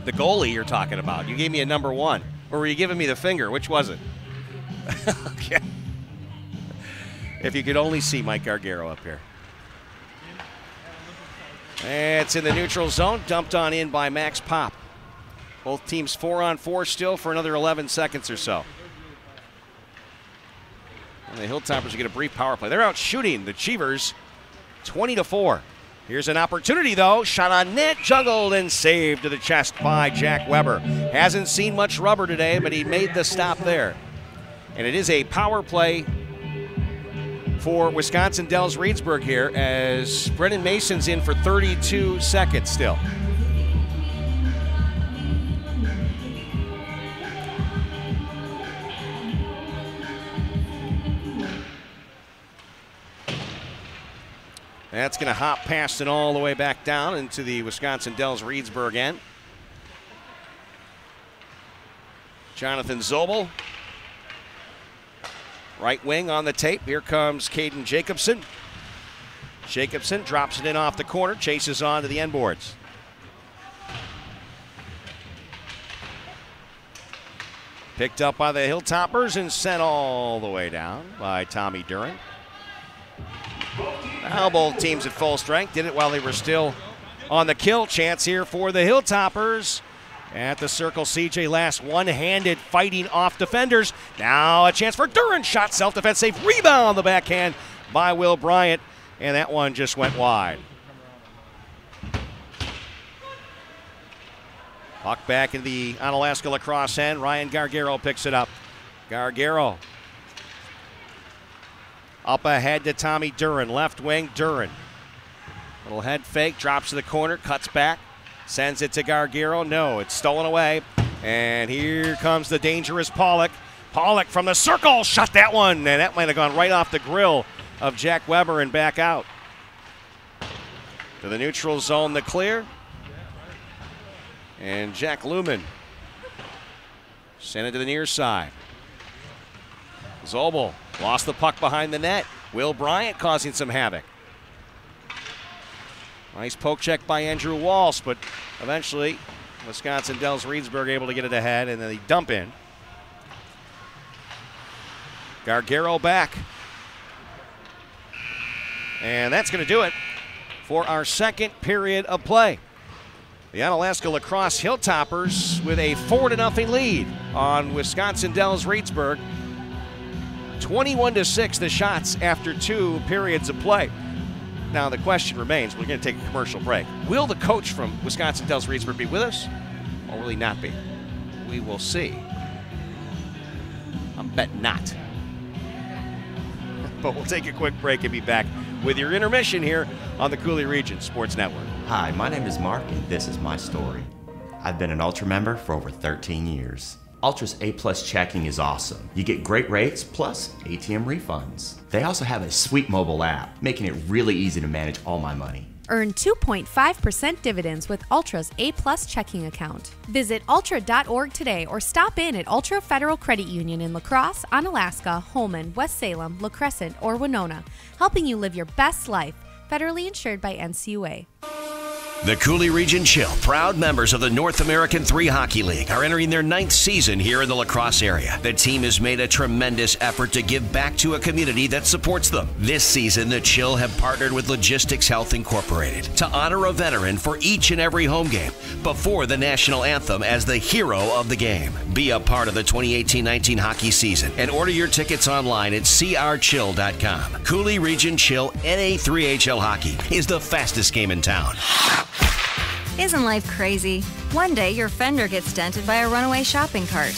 The goalie you're talking about. You gave me a number one. Or were you giving me the finger? Which was it? Okay. If you could only see Mike Gargaro up here. And it's in the neutral zone. Dumped on in by Max Pop. Both teams 4-on-4 still for another 11 seconds or so. And the Hilltoppers get a brief power play. They're out shooting the Cheevers 20-4. Here's an opportunity, though. Shot on net, juggled and saved to the chest by Jack Weber. Hasn't seen much rubber today, but he made the stop there. And it is a power play for Wisconsin Dells Reedsburg here as Brennan Mason's in for 32 seconds still. That's going to hop past and all the way back down into the Wisconsin Dells Reedsburg end. Jonathan Zobel. Right wing on the tape. Here comes Caden Jacobson. Jacobson drops it in off the corner, chases on to the end boards. Picked up by the Hilltoppers and sent all the way down by Tommy Duran. Now both teams at full strength. Did it while they were still on the kill. Chance here for the Hilltoppers. At the circle, CJ Last one-handed fighting off defenders. Now a chance for Duran. Shot, self-defense save, rebound on the backhand by Will Bryant. And that one just went wide. Puck back in the Onalaska lacrosse end. Ryan Gargaro picks it up. Gargaro up ahead to Tommy Duran. Left wing, Duran. Little head fake, drops to the corner, cuts back. Sends it to Gargaro. No, it's stolen away. And here comes the dangerous Pollock. Pollock from the circle. Shot that one. And that might have gone right off the grill of Jack Weber and back out. To the neutral zone, the clear. And Jack Lumen sent it to the near side. Zobel lost the puck behind the net. Will Bryant causing some havoc. Nice poke check by Andrew Walsh, but eventually Wisconsin Dells Reedsburg able to get it ahead, and then they dump in. Gargaro back. And that's going to do it for our second period of play. The Onalaska Lacrosse Hilltoppers with a 4-0 lead on Wisconsin Dells Reedsburg. 21-6 the shots after 2 periods of play. Now the question remains, we're going to take a commercial break. Will the coach from Wisconsin Dells Reedsburg be with us, or will he not be? We will see. I'm betting not. But we'll take a quick break and be back with your intermission here on the Coulee Region Sports Network. Hi, my name is Mark, and this is my story. I've been an Ultra member for over 13 years. Ultra's A+ checking is awesome. You get great rates plus ATM refunds. They also have a sweet mobile app, making it really easy to manage all my money. Earn 2.5% dividends with Ultra's A+ checking account. Visit ultra.org today or stop in at Ultra Federal Credit Union in La Crosse, Onalaska, Holmen, West Salem, La Crescent, or Winona, helping you live your best life. Federally insured by NCUA. The Coulee Region Chill, proud members of the North American 3 Hockey League, are entering their 9th season here in the La Crosse area. The team has made a tremendous effort to give back to a community that supports them. This season, the Chill have partnered with Logistics Health Incorporated to honor a veteran for each and every home game before the national anthem as the hero of the game. Be a part of the 2018-19 hockey season and order your tickets online at crchill.com. Coulee Region Chill NA3HL Hockey is the fastest game in town. Isn't life crazy? One day your fender gets dented by a runaway shopping cart.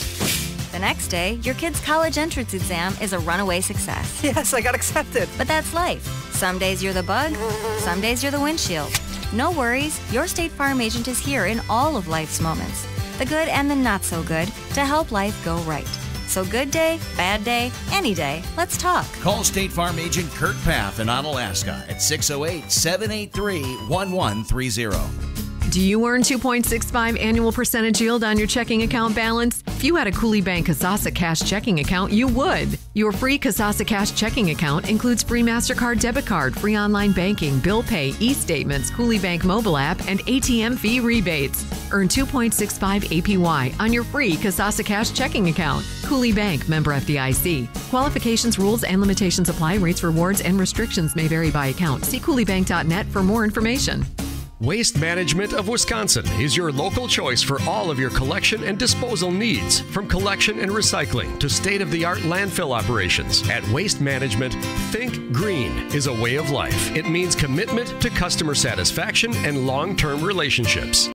The next day, your kid's college entrance exam is a runaway success. Yes, I got accepted. But that's life. Some days you're the bug, some days you're the windshield. No worries, your State Farm agent is here in all of life's moments, the good and the not so good, to help life go right. So good day, bad day, any day, let's talk. Call State Farm agent Kurt Paff in Onalaska at 608-783-1130. Do you earn 2.65 annual percentage yield on your checking account balance? If you had a Coulee Bank Kasasa Cash checking account, you would. Your free Kasasa Cash checking account includes free MasterCard debit card, free online banking, bill pay, e-statements, Coulee Bank mobile app, and ATM fee rebates. Earn 2.65 APY on your free Kasasa Cash checking account. Coulee Bank, member FDIC. Qualifications, rules, and limitations apply. Rates, rewards, and restrictions may vary by account. See CooleyBank.net for more information. Waste Management of Wisconsin is your local choice for all of your collection and disposal needs. From collection and recycling to state-of-the-art landfill operations. At Waste Management, think green is a way of life. It means commitment to customer satisfaction and long-term relationships.